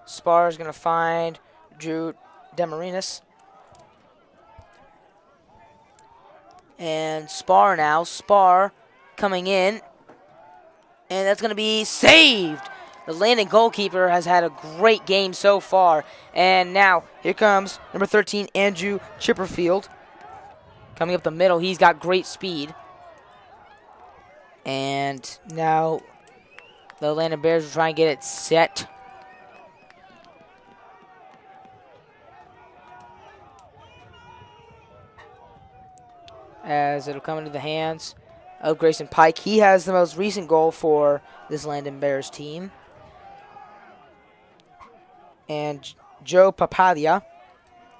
Spar is going to find Drew Demarinis. And Spar now. Spar coming in. And that's going to be saved. The Landon goalkeeper has had a great game so far. And now here comes number 13, Andrew Chipperfield. Coming up the middle. He's got great speed. And now the Landon Bears will try and get it set. As it'll come into the hands of Grayson Pike. He has the most recent goal for this Landon Bears team. And Joe Papadia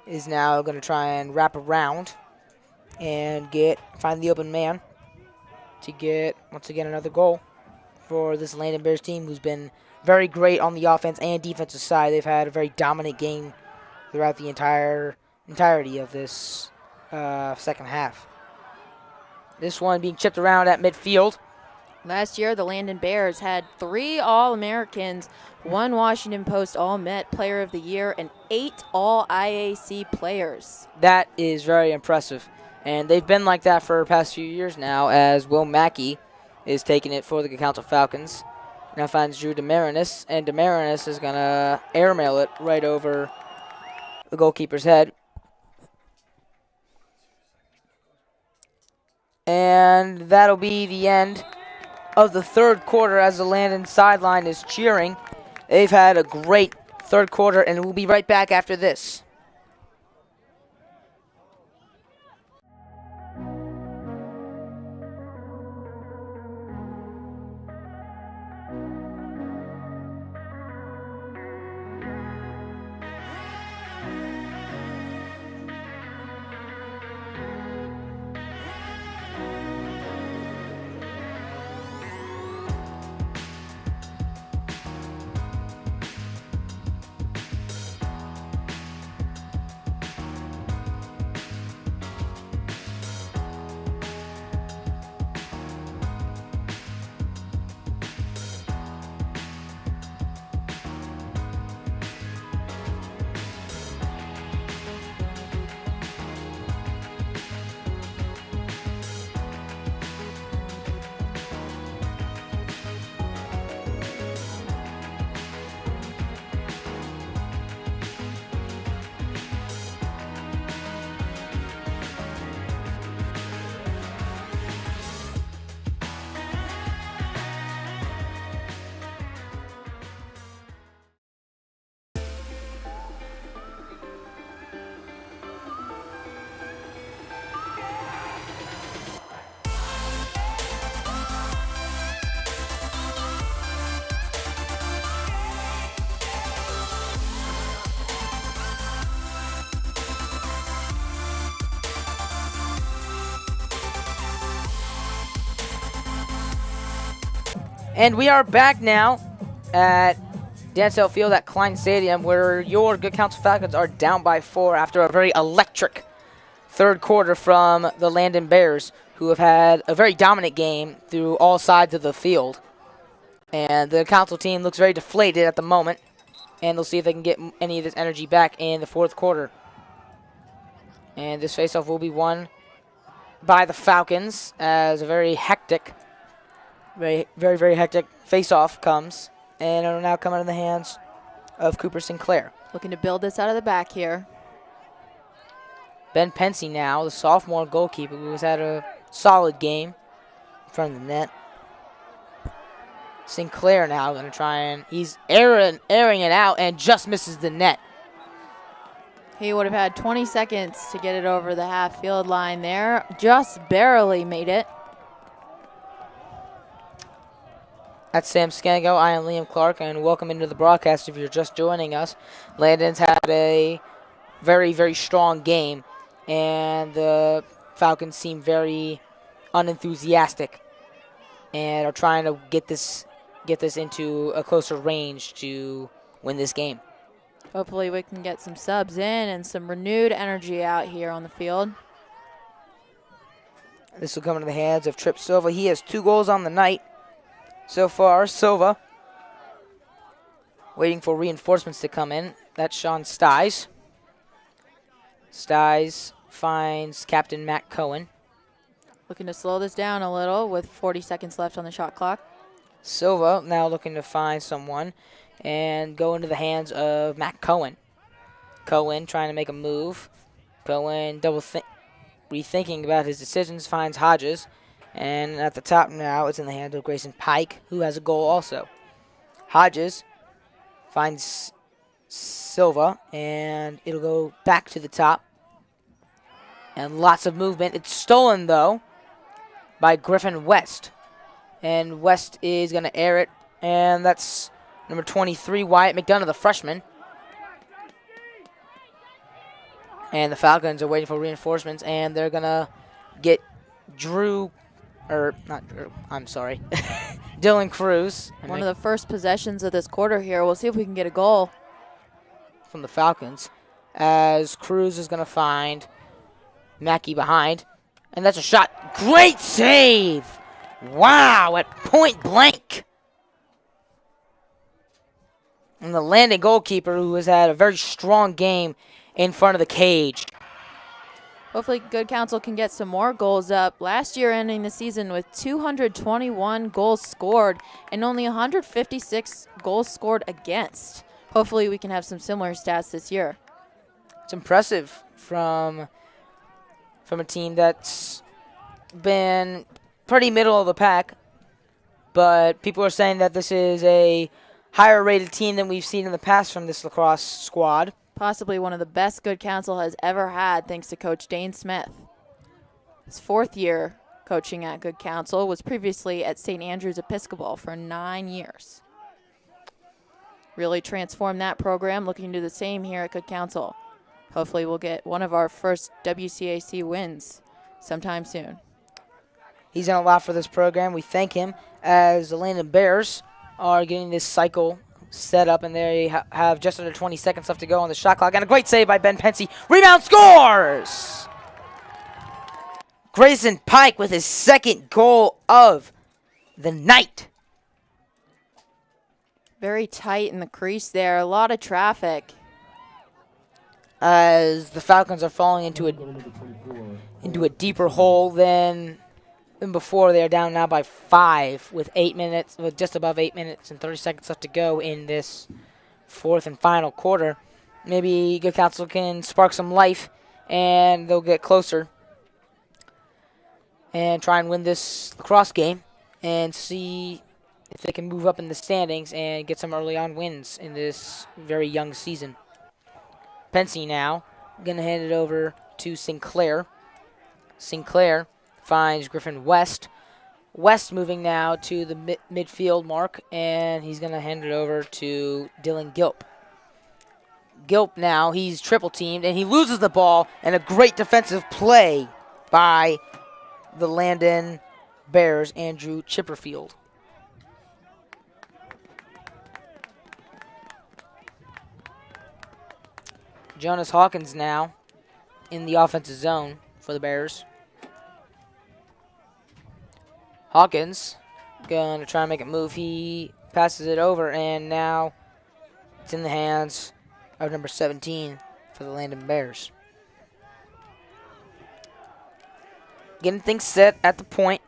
is now going to try and wrap around and find the open man to get, once again, another goal for this Landon Bears team, who's been very great on the offense and defensive side. They've had a very dominant game throughout the entirety of this second half. This one being chipped around at midfield. Last year, the Landon Bears had 3 All-Americans, 1 Washington Post All-Met Player of the Year, and 8 All-IAC players. That is very impressive. And they've been like that for the past few years now, as Will Mackey is taking it for the Good Counsel Falcons. Now finds Drew Demarinis, and Demarinis is going to airmail it right over the goalkeeper's head. And that'll be the end of the third quarter as the Landon sideline is cheering. They've had a great third quarter, and we'll be right back after this. And we are back now at Dansdale Field at Klein Stadium, where your Good Counsel Falcons are down by 4 after a very electric third quarter from the Landon Bears, who have had a very dominant game through all sides of the field. And the Council team looks very deflated at the moment, and they'll see if they can get any of this energy back in the fourth quarter. And this faceoff will be won by the Falcons as a very hectic Very, very, very hectic. Face-off comes, and it'll now come out of the hands of Cooper Sinclair. Looking to build this out of the back here. Ben Pensy now, the sophomore goalkeeper, who has had a solid game in front of the net. Sinclair now going to try and he's airing it out and just misses the net. He would have had 20 seconds to get it over the half-field line there. Just barely made it. That's Sam Scango. I am Liam Clark, and welcome into the broadcast if you're just joining us. Landon's had a very, very strong game, and the Falcons seem very unenthusiastic and are trying to get this into a closer range to win this game. Hopefully we can get some subs in and some renewed energy out here on the field. This will come into the hands of Trip Silva. He has 2 goals on the night so far. Silva waiting for reinforcements to come in. That's Sean Stiles. Stiles finds Captain Matt Cohen. Looking to slow this down a little with 40 seconds left on the shot clock. Silva now looking to find someone and go into the hands of Matt Cohen. Cohen trying to make a move. Cohen rethinking about his decisions, finds Hodges. And at the top now, it's in the hands of Grayson Pike, who has a goal also. Hodges finds Silva, and it'll go back to the top. And lots of movement. It's stolen, though, by Griffin West. And West is going to air it, and that's number 23, Wyatt McDonough, the freshman. And the Falcons are waiting for reinforcements, and they're going to get Dylan Cruz. One of the first possessions of this quarter here. We'll see if we can get a goal from the Falcons, as Cruz is going to find Mackey behind. And that's a shot. Great save! Wow, at point blank. And the Landon goalkeeper, who has had a very strong game in front of the cage. Hopefully Good Counsel can get some more goals up. Last year ending the season with 221 goals scored and only 156 goals scored against. Hopefully we can have some similar stats this year. It's impressive from a team that's been pretty middle of the pack, but people are saying that this is a higher rated team than we've seen in the past from this lacrosse squad. Possibly one of the best Good Counsel has ever had, thanks to Coach Dane Smith. His 4th year coaching at Good Counsel, was previously at St. Andrew's Episcopal for 9 years. Really transformed that program, looking to do the same here at Good Counsel. Hopefully we'll get one of our first WCAC wins sometime soon. He's done a lot for this program. We thank him, as the Landon Bears are getting this cycle set up, and they have just under 20 seconds left to go on the shot clock. And a great save by Ben Pensy. Rebound, scores! Grayson Pike with his 2nd goal of the night. Very tight in the crease there. A lot of traffic. As the Falcons are falling into a deeper hole than before. They are down now by 5 with just above 8 minutes and 30 seconds left to go in this 4th and final quarter. Maybe Good Counsel can spark some life, and they'll get closer and try and win this lacrosse game and see if they can move up in the standings and get some early on wins in this very young season. Pensy now going to hand it over to Sinclair. Sinclair finds Griffin West. West moving now to the midfield mark, and he's going to hand it over to Dylan Gilp. Gilp now, he's triple teamed, and he loses the ball, and a great defensive play by the Landon Bears, Andrew Chipperfield. Jonas Hawkins now in the offensive zone for the Bears. Hawkins going to try and make a move. He passes it over, and now it's in the hands of number 17 for the Landon Bears. Getting things set at the point.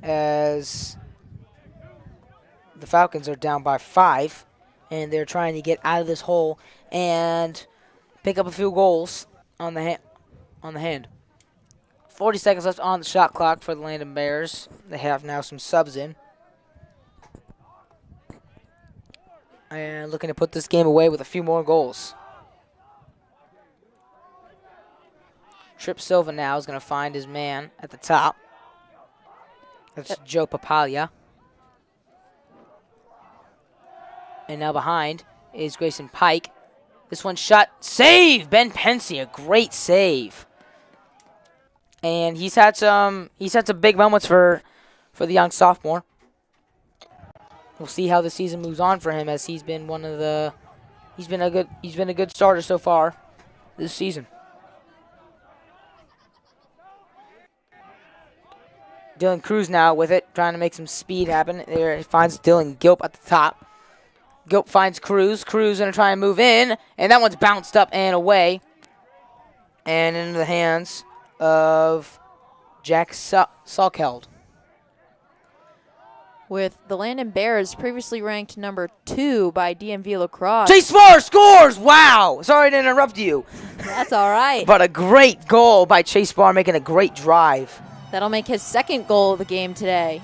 as the Falcons are down by 5, and they're trying to get out of this hole and pick up a few goals on the hand. 40 seconds left on the shot clock for the Landon Bears. They have now some subs in. And looking to put this game away with a few more goals. Trip Silva now is going to find his man at the top. That's Joe Papalia. And now behind is Grayson Pike. This one shot. Save! Ben Pensy, a great save. And he's had some big moments for the young sophomore. We'll see how the season moves on for him, as he's been a good starter so far this season. Dylan Cruz now with it, trying to make some speed happen. There he finds Dylan Gilp at the top. Gilp finds Cruz. Cruz gonna try and move in, and that one's bounced up and away, and into the hands of Jack Salkeld. With the Landon Bears previously ranked number 2 by DMV Lacrosse. Chase Spar scores! Wow! Sorry to interrupt you. That's all right. But a great goal by Chase Spar, making a great drive. That'll make his second goal of the game today.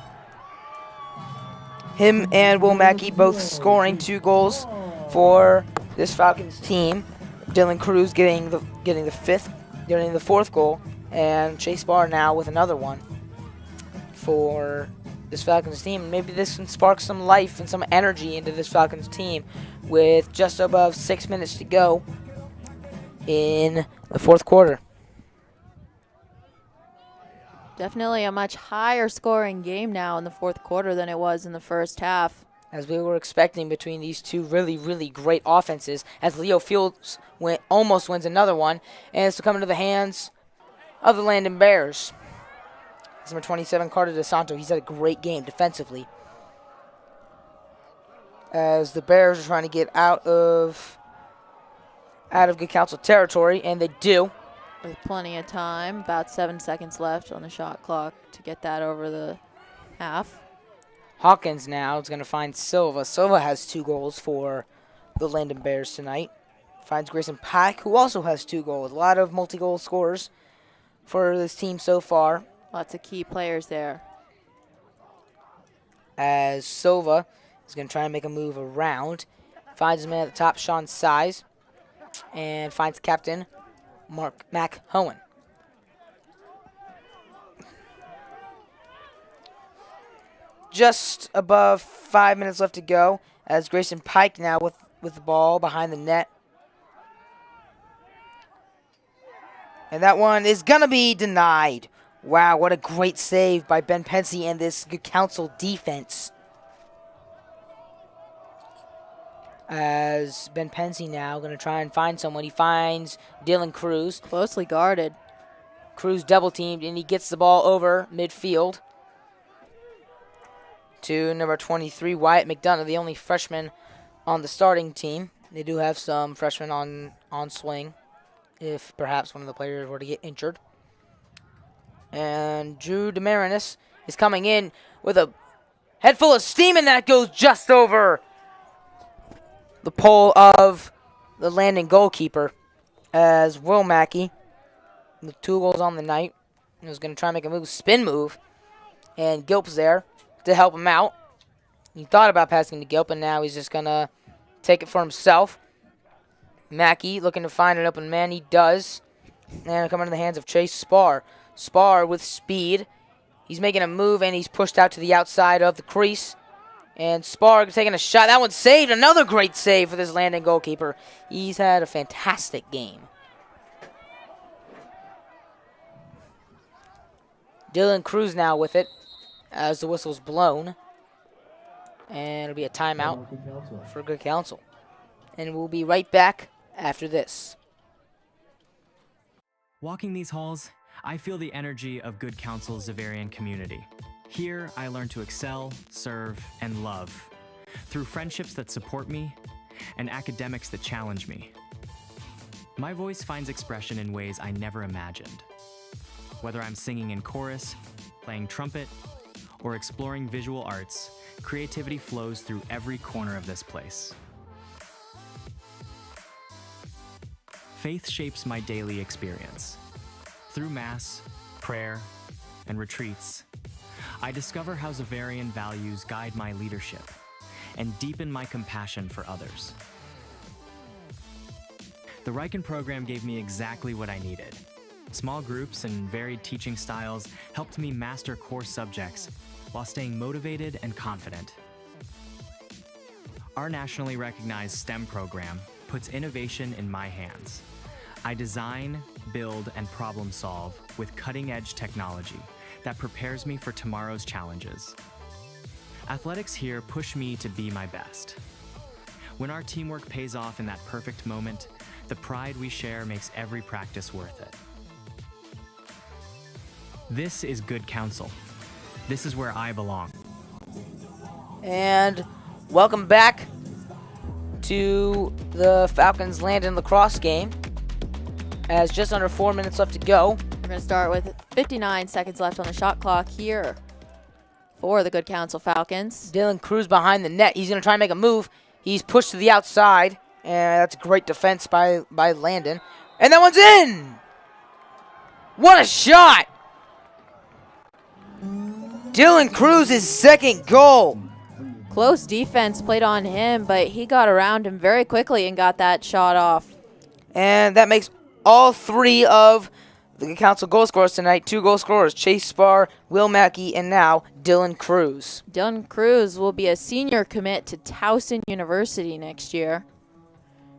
Him and Will Mackey both scoring 2 goals for this Falcons team. Dylan Cruz getting the 4th goal, and Chase Spar now with another one for this Falcons team. Maybe this can spark some life and some energy into this Falcons team with just above 6 minutes to go in the 4th quarter. Definitely a much higher scoring game now in the 4th quarter than it was in the first half. As we were expecting between these two really, really great offenses, as Leo Fields almost wins another one, and it's coming to the hands of the Landon Bears. It's number 27, Carter DeSanto. He's had a great game defensively, as the Bears are trying to get out of Good Counsel territory, and they do. With plenty of time, about 7 seconds left on the shot clock to get that over the half. Hawkins now is going to find Silva. Silva has 2 goals for the Landon Bears tonight. Finds Grayson Pike, who also has 2 goals. A lot of multi-goal scorers for this team so far. Lots of key players there. As Silva is going to try and make a move around. Finds his man at the top, Sean Size. And finds captain Mac Hohen. Just above 5 minutes left to go, as Grayson Pike now with the ball behind the net. And that one is going to be denied. Wow, what a great save by Ben Pensy and this Good Counsel defense. As Ben Pensy now going to try and find someone. He finds Dylan Cruz. Closely guarded. Cruz double teamed, and he gets the ball over midfield to number 23, Wyatt McDonough, the only freshman on the starting team. They do have some freshmen on swing if perhaps one of the players were to get injured. And Drew DeMarinis is coming in with a head full of steam, and that goes just over the pole of the Landon goalkeeper, as Will Mackey, with 2 goals on the night, was going to try and make a spin move, and Gilp's there to help him out. He thought about passing to Gilp, and now he's just going to take it for himself. Mackey looking to find an open man. He does. And coming into the hands of Chase Spar. Spar with speed. He's making a move, and he's pushed out to the outside of the crease. And Spar taking a shot. That one's saved. Another great save for this Landon goalkeeper. He's had a fantastic game. Dylan Cruz now with it as the whistle's blown. And it'll be a timeout for Good Counsel. And we'll be right back after this. Walking these halls, I feel the energy of Good Counsel's Zavarian community. Here, I learn to excel, serve, and love through friendships that support me and academics that challenge me. My voice finds expression in ways I never imagined. Whether I'm singing in chorus, playing trumpet, or exploring visual arts, creativity flows through every corner of this place. Faith shapes my daily experience. Through Mass, prayer, and retreats, I discover how Xaverian values guide my leadership and deepen my compassion for others. The Riken program gave me exactly what I needed. Small groups and varied teaching styles helped me master core subjects while staying motivated and confident. Our nationally recognized STEM program puts innovation in my hands. I design, build, and problem solve with cutting-edge technology that prepares me for tomorrow's challenges. Athletics here push me to be my best. When our teamwork pays off in that perfect moment, the pride we share makes every practice worth it. This is Good Counsel. This is where I belong. And welcome back to the Falcons Landon Lacrosse game. As just under 4 minutes left to go. We're going to start with 59 seconds left on the shot clock here for the Good Counsel Falcons. Dylan Cruz behind the net. He's going to try and make a move. He's pushed to the outside, and that's great defense by Landon. And that one's in! What a shot! Dylan Cruz's second goal. Close defense played on him, but he got around him very quickly and got that shot off. And that makes all three of the Good Counsel goal scorers tonight. 2 goal scorers, Chase Spar, Will Mackey, and now Dylan Cruz. Dylan Cruz will be a senior commit to Towson University next year,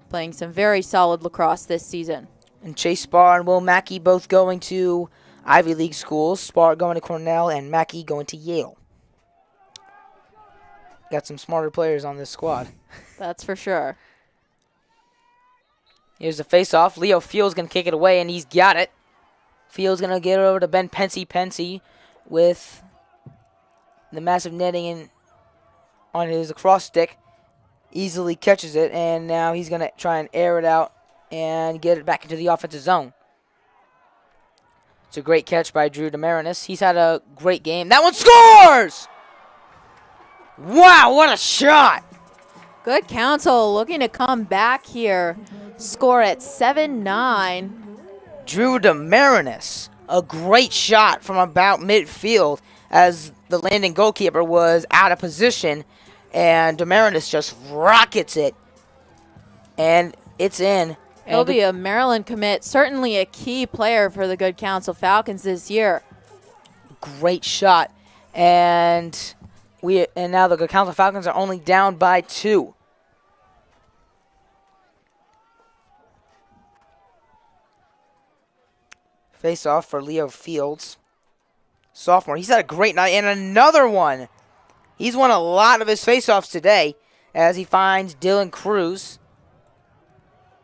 playing some very solid lacrosse this season. And Chase Spar and Will Mackey both going to Ivy League schools. Spar going to Cornell and Mackey going to Yale. Got some smarter players on this squad. That's for sure. Here's the face-off. Leo Fields going to kick it away, and he's got it. Fields going to get it over to Ben Pensy with the massive netting in on his lacrosse stick. Easily catches it, and now he's going to try and air it out and get it back into the offensive zone. It's a great catch by Drew Demarinis. He's had a great game. That one scores! Wow, what a shot! Good Counsel looking to come back here. Score at 7-9. Drew Demarinis, a great shot from about midfield as the Landon goalkeeper was out of position, and Demarinis just rockets it, and it's in. He'll be a Maryland commit, certainly a key player for the Good Counsel Falcons this year. Great shot, and now the Good Counsel Falcons are only down by 2. Face off for Leo Fields. Sophomore. He's had a great night. And another one. He's won a lot of his face-offs today as he finds Dylan Cruz.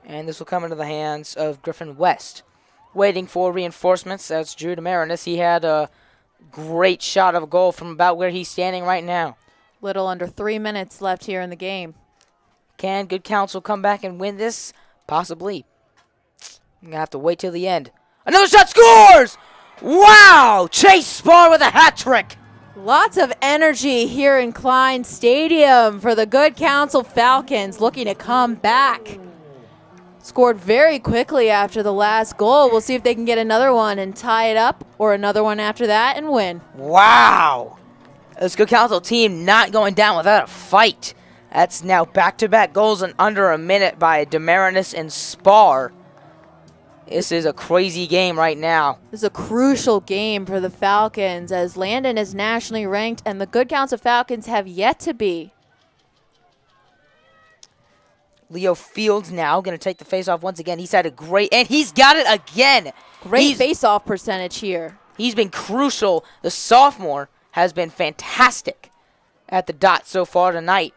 And this will come into the hands of Griffin West. Waiting for reinforcements. That's Drew Demarinis. He had a great shot of a goal from about where he's standing right now. Little under 3 minutes left here in the game. Can Good Counsel come back and win this? Possibly. I'm going to have to wait till the end. Another shot scores! Wow! Chase Spar with a hat trick. Lots of energy here in Klein Stadium for the Good Counsel Falcons looking to come back. Scored very quickly after the last goal. We'll see if they can get another one and tie it up, or another one after that and win. Wow! This Good Counsel team not going down without a fight. That's now back-to-back goals in under a minute by Demarinis and Spar. This is a crazy game right now. This is a crucial game for the Falcons as Landon is nationally ranked and the Good Counsel Falcons have yet to be. Leo Fields now going to take the face-off once again. He's had a great, and he's got it again. Great face-off percentage here. He's been crucial. The sophomore has been fantastic at the dot so far tonight.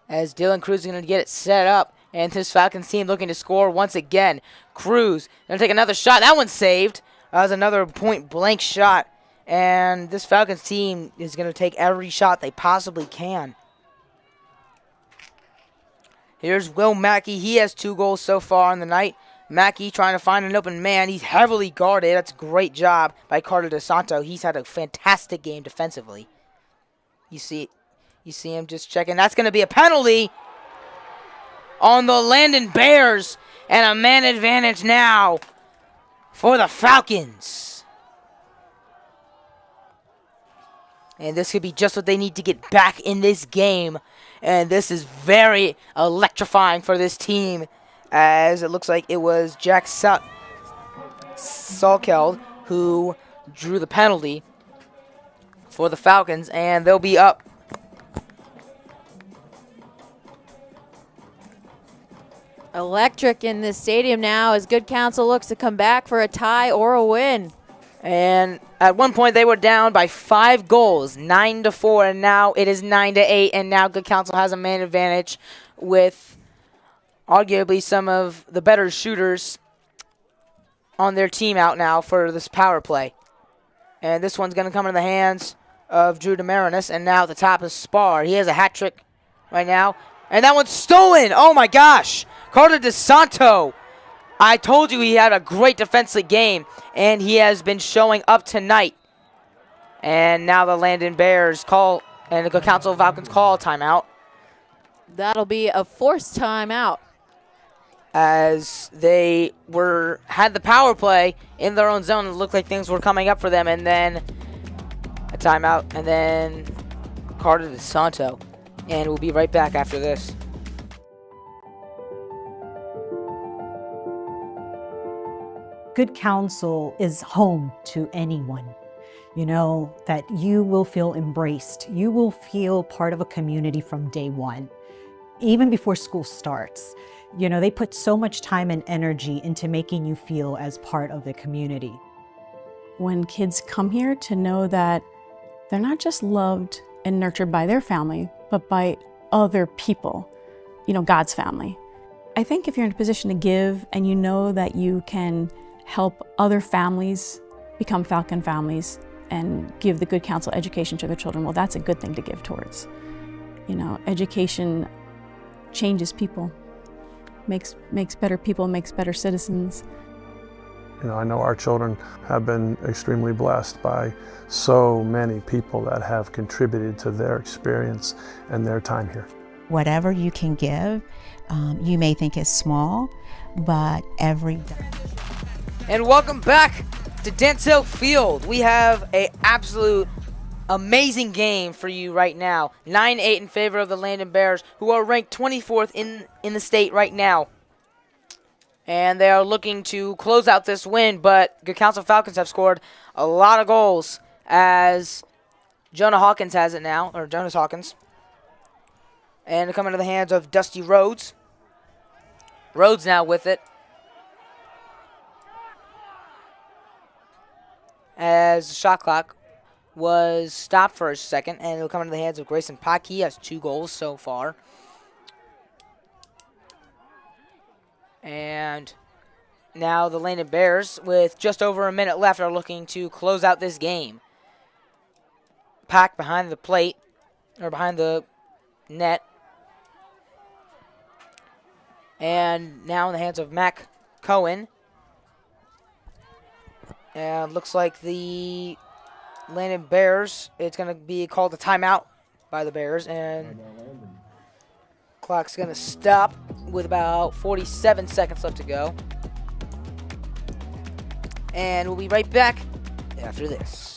As Dylan Cruz is going to get it set up. And this Falcons team looking to score once again. Cruz going to take another shot. That one's saved. That was another point-blank shot. And this Falcons team is going to take every shot they possibly can. Here's Will Mackey. He has 2 goals so far on the night. Mackey trying to find an open man. He's heavily guarded. That's a great job by Carter DeSanto. He's had a fantastic game defensively. You see him just checking. That's going to be a penalty on the Landon Bears, and a man advantage now for the Falcons. And this could be just what they need to get back in this game. And this is very electrifying for this team, as it looks like it was Jack Salkeld who drew the penalty for the Falcons, and they'll be up. Electric in this stadium now as Good Counsel looks to come back for a tie or a win. And at one point they were down by 5 goals, 9-4, and now it is 9-8, and now Good Counsel has a man advantage with arguably some of the better shooters on their team out now for this power play. And this one's going to come in the hands of Drew DeMarinis, and now at the top is Spar. He has a hat trick right now, and that one's stolen. Oh my gosh, Carter DeSanto. I told you he had a great defensive game, and he has been showing up tonight. And now the Landon Bears call, and the Good Counsel Falcons call timeout. That'll be a forced timeout, as they had the power play in their own zone. It looked like things were coming up for them, and then a timeout, and then Carter DeSanto. And we'll be right back after this. Good Counsel is home to anyone. You know, that you will feel embraced. You will feel part of a community from day one, even before school starts. You know, they put so much time and energy into making you feel as part of the community. When kids come here, to know that they're not just loved and nurtured by their family, but by other people, you know, God's family. I think if you're in a position to give and you know that you can help other families become Falcon families and give the Good Counsel education to their children, well, that's a good thing to give towards. You know, education changes people, makes better people, makes better citizens. You know, I know our children have been extremely blessed by so many people that have contributed to their experience and their time here. Whatever you can give, you may think is small, but every dime. And welcome back to Denzel Field. We have an absolute amazing game for you right now. 9-8 in favor of the Landon Bears, who are ranked 24th in the state right now. And they are looking to close out this win, but Good Counsel Falcons have scored a lot of goals, as Jonas Hawkins has it now. And coming to the hands of Dusty Rhodes. Rhodes now with it, as the shot clock was stopped for a second, and it'll come into the hands of Grayson Pack. He has 2 goals so far. And now the Landon Bears, with just over a minute left, are looking to close out this game. Pack behind the plate, or behind the net. And now in the hands of Mac Cohen. And looks like the Landon Bears, it's going to be called a timeout by the Bears. And clock's going to stop with about 47 seconds left to go. And we'll be right back after this.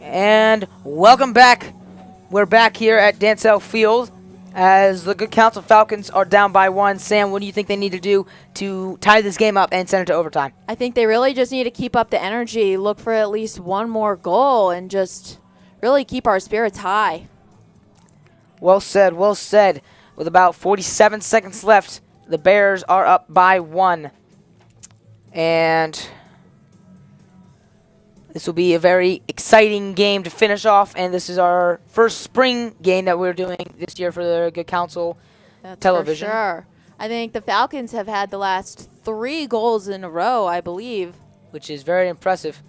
And welcome back. We're back here at Denzel Field as the Good Counsel Falcons are down by 1. Sam, what do you think they need to do to tie this game up and send it to overtime? I think they really just need to keep up the energy, look for at least one more goal, and just really keep our spirits high. Well said, well said. With about 47 seconds left, the Bears are up by 1. And this will be a very exciting game to finish off. And this is our first spring game that we're doing this year for the Good Counsel television. For sure. I think the Falcons have had the last 3 goals in a row, I believe. Which is very impressive.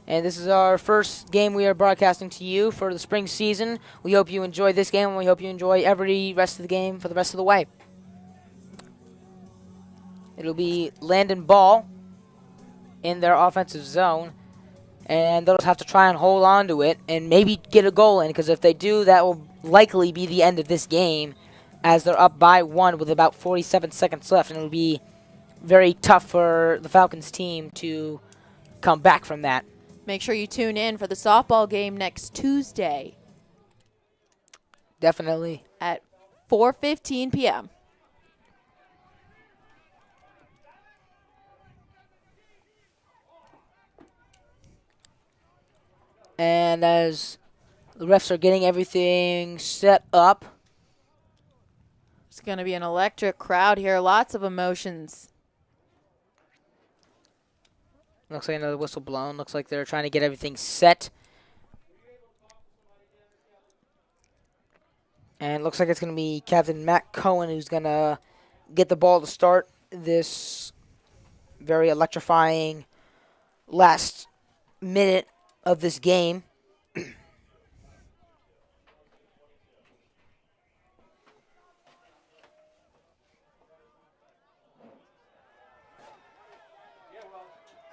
And this is our first game we are broadcasting to you for the spring season. We hope you enjoy this game, and we hope you enjoy every rest of the game for the rest of the way. It'll be Landon ball in their offensive zone, and they'll have to try and hold on to it and maybe get a goal in, because if they do, that will likely be the end of this game, as they're up by 1 with about 47 seconds left, and it'll be very tough for the Falcons team to come back from that. Make sure you tune in for the softball game next Tuesday. Definitely. At 4:15 p.m. And as the refs are getting everything set up. It's going to be an electric crowd here. Lots of emotions. Looks like another whistle blown. Looks like they're trying to get everything set. And looks like it's going to be Captain Matt Cohen who's going to get the ball to start this very electrifying last minute of this game.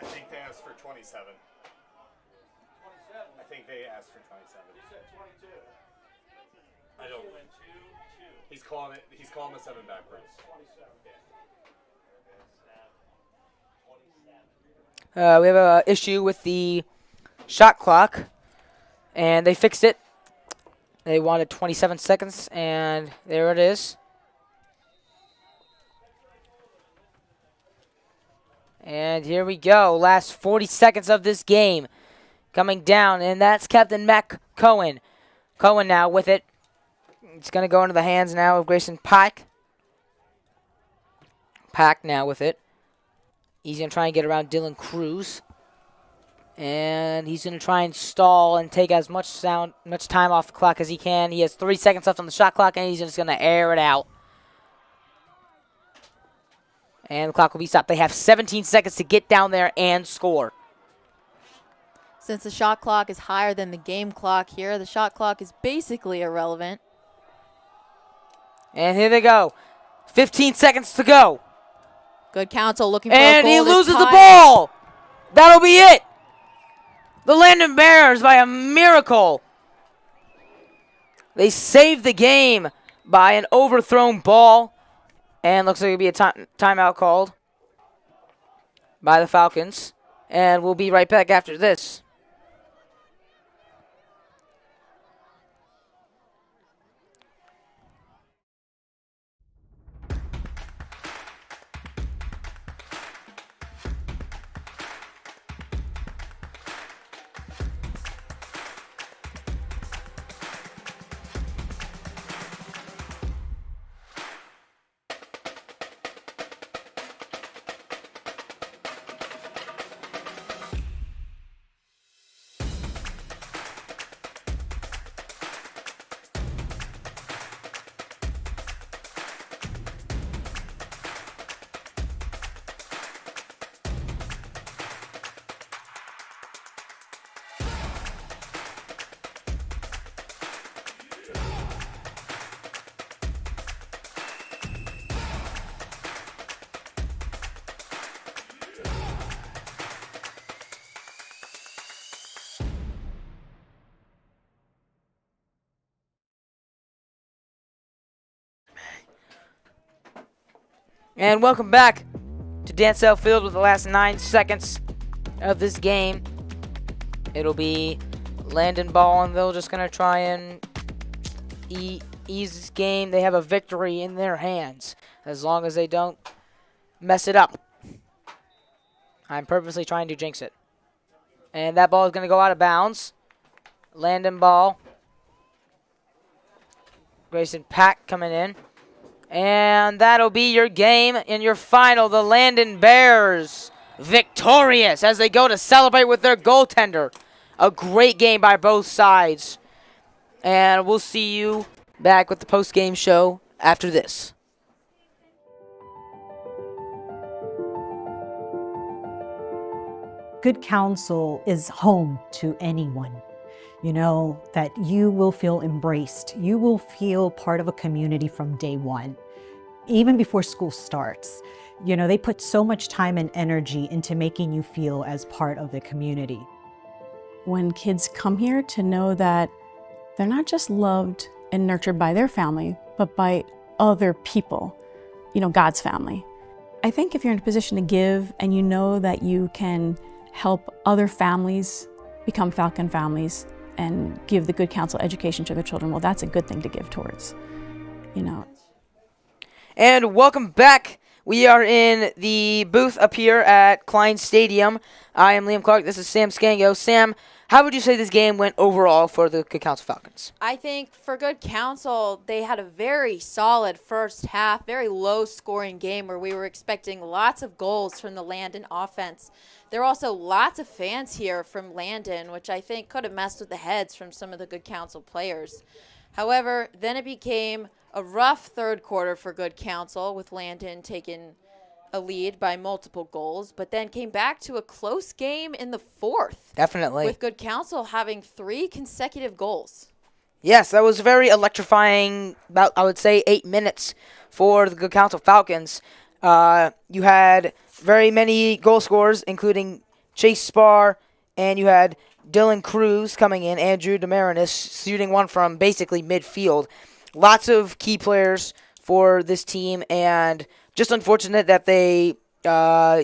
I think they asked for 27. I think they asked for 27. You said 22. I don't. He's calling it. He's calling the 7 backwards. 27. We have an issue with the shot clock, and they fixed it. They wanted 27 seconds, and there it is. And here we go. Last 40 seconds of this game coming down, and that's Captain Mac Cohen. Cohen now with it. It's going to go into the hands now of Grayson Pack. Pack now with it. He's going to try and get around Dylan Cruz. And he's going to try and stall and take as much time off the clock as he can. He has 3 seconds left on the shot clock, and he's just going to air it out. And the clock will be stopped. They have 17 seconds to get down there and score. Since the shot clock is higher than the game clock here, the shot clock is basically irrelevant. And here they go. 15 seconds to go. Good Counsel looking for a goal. And he loses the ball. That'll be it. The Landon Bears, by a miracle, they saved the game by an overthrown ball. And looks like it'll be a timeout called by the Falcons. And we'll be right back after this. And welcome back to Dansell Field with the last 9 seconds of this game. It'll be Landon ball, and they're just going to try and ease this game. They have a victory in their hands as long as they don't mess it up. I'm purposely trying to jinx it. And that ball is going to go out of bounds. Landon ball. Grayson Pack coming in. And that'll be your game in your final. The Landon Bears victorious as they go to celebrate with their goaltender. A great game by both sides. And we'll see you back with the post-game show after this. Good Counsel is home to anyone. You know, that you will feel embraced. You will feel part of a community from day one, even before school starts. You know, they put so much time and energy into making you feel as part of the community. When kids come here, to know that they're not just loved and nurtured by their family, but by other people, you know, God's family. I think if you're in a position to give and you know that you can help other families become Falcon families and give the Good Counsel education to their children, well, that's a good thing to give towards, you know. And welcome back. We are in the booth up here at Klein Stadium. I am Liam Clark. This is Sam Scango. Sam, how would you say this game went overall for the Good Counsel Falcons? I think for Good Counsel, they had a very solid first half, very low-scoring game where we were expecting lots of goals from the Landon offense. There were also lots of fans here from Landon, which I think could have messed with the heads from some of the Good Counsel players. However, then it became a rough third quarter for Good Counsel, with Landon taking a lead by multiple goals, but then came back to a close game in the fourth. Definitely. With Good Counsel having 3 consecutive goals. Yes, that was very electrifying, about, I would say, 8 minutes for the Good Counsel Falcons. You had very many goal scorers, including Chase Spar, and you had Dylan Cruz coming in, Andrew Demarinis shooting one from basically midfield. Lots of key players for this team, and just unfortunate that they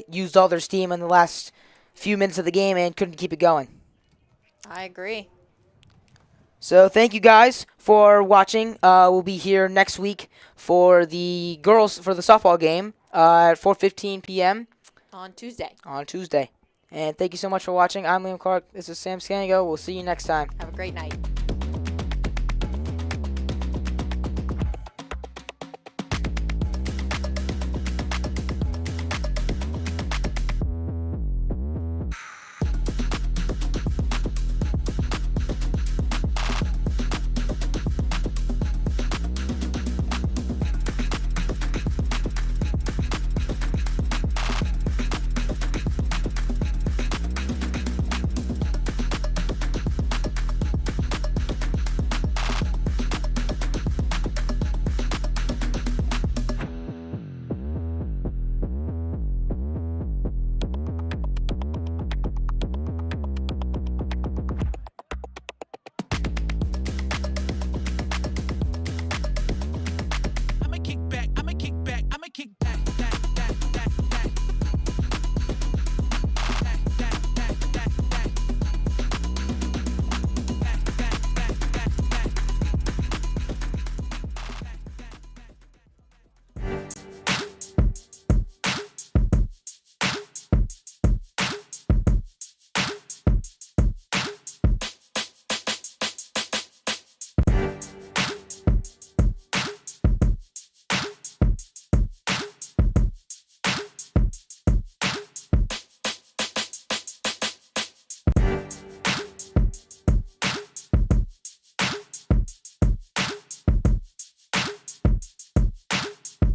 used all their steam in the last few minutes of the game and couldn't keep it going. I agree. So thank you guys for watching. We'll be here next week for the girls, for the softball game at 4:15 p.m. On Tuesday. And thank you so much for watching. I'm Liam Clark. This is Sam Scango. We'll see you next time. Have a great night.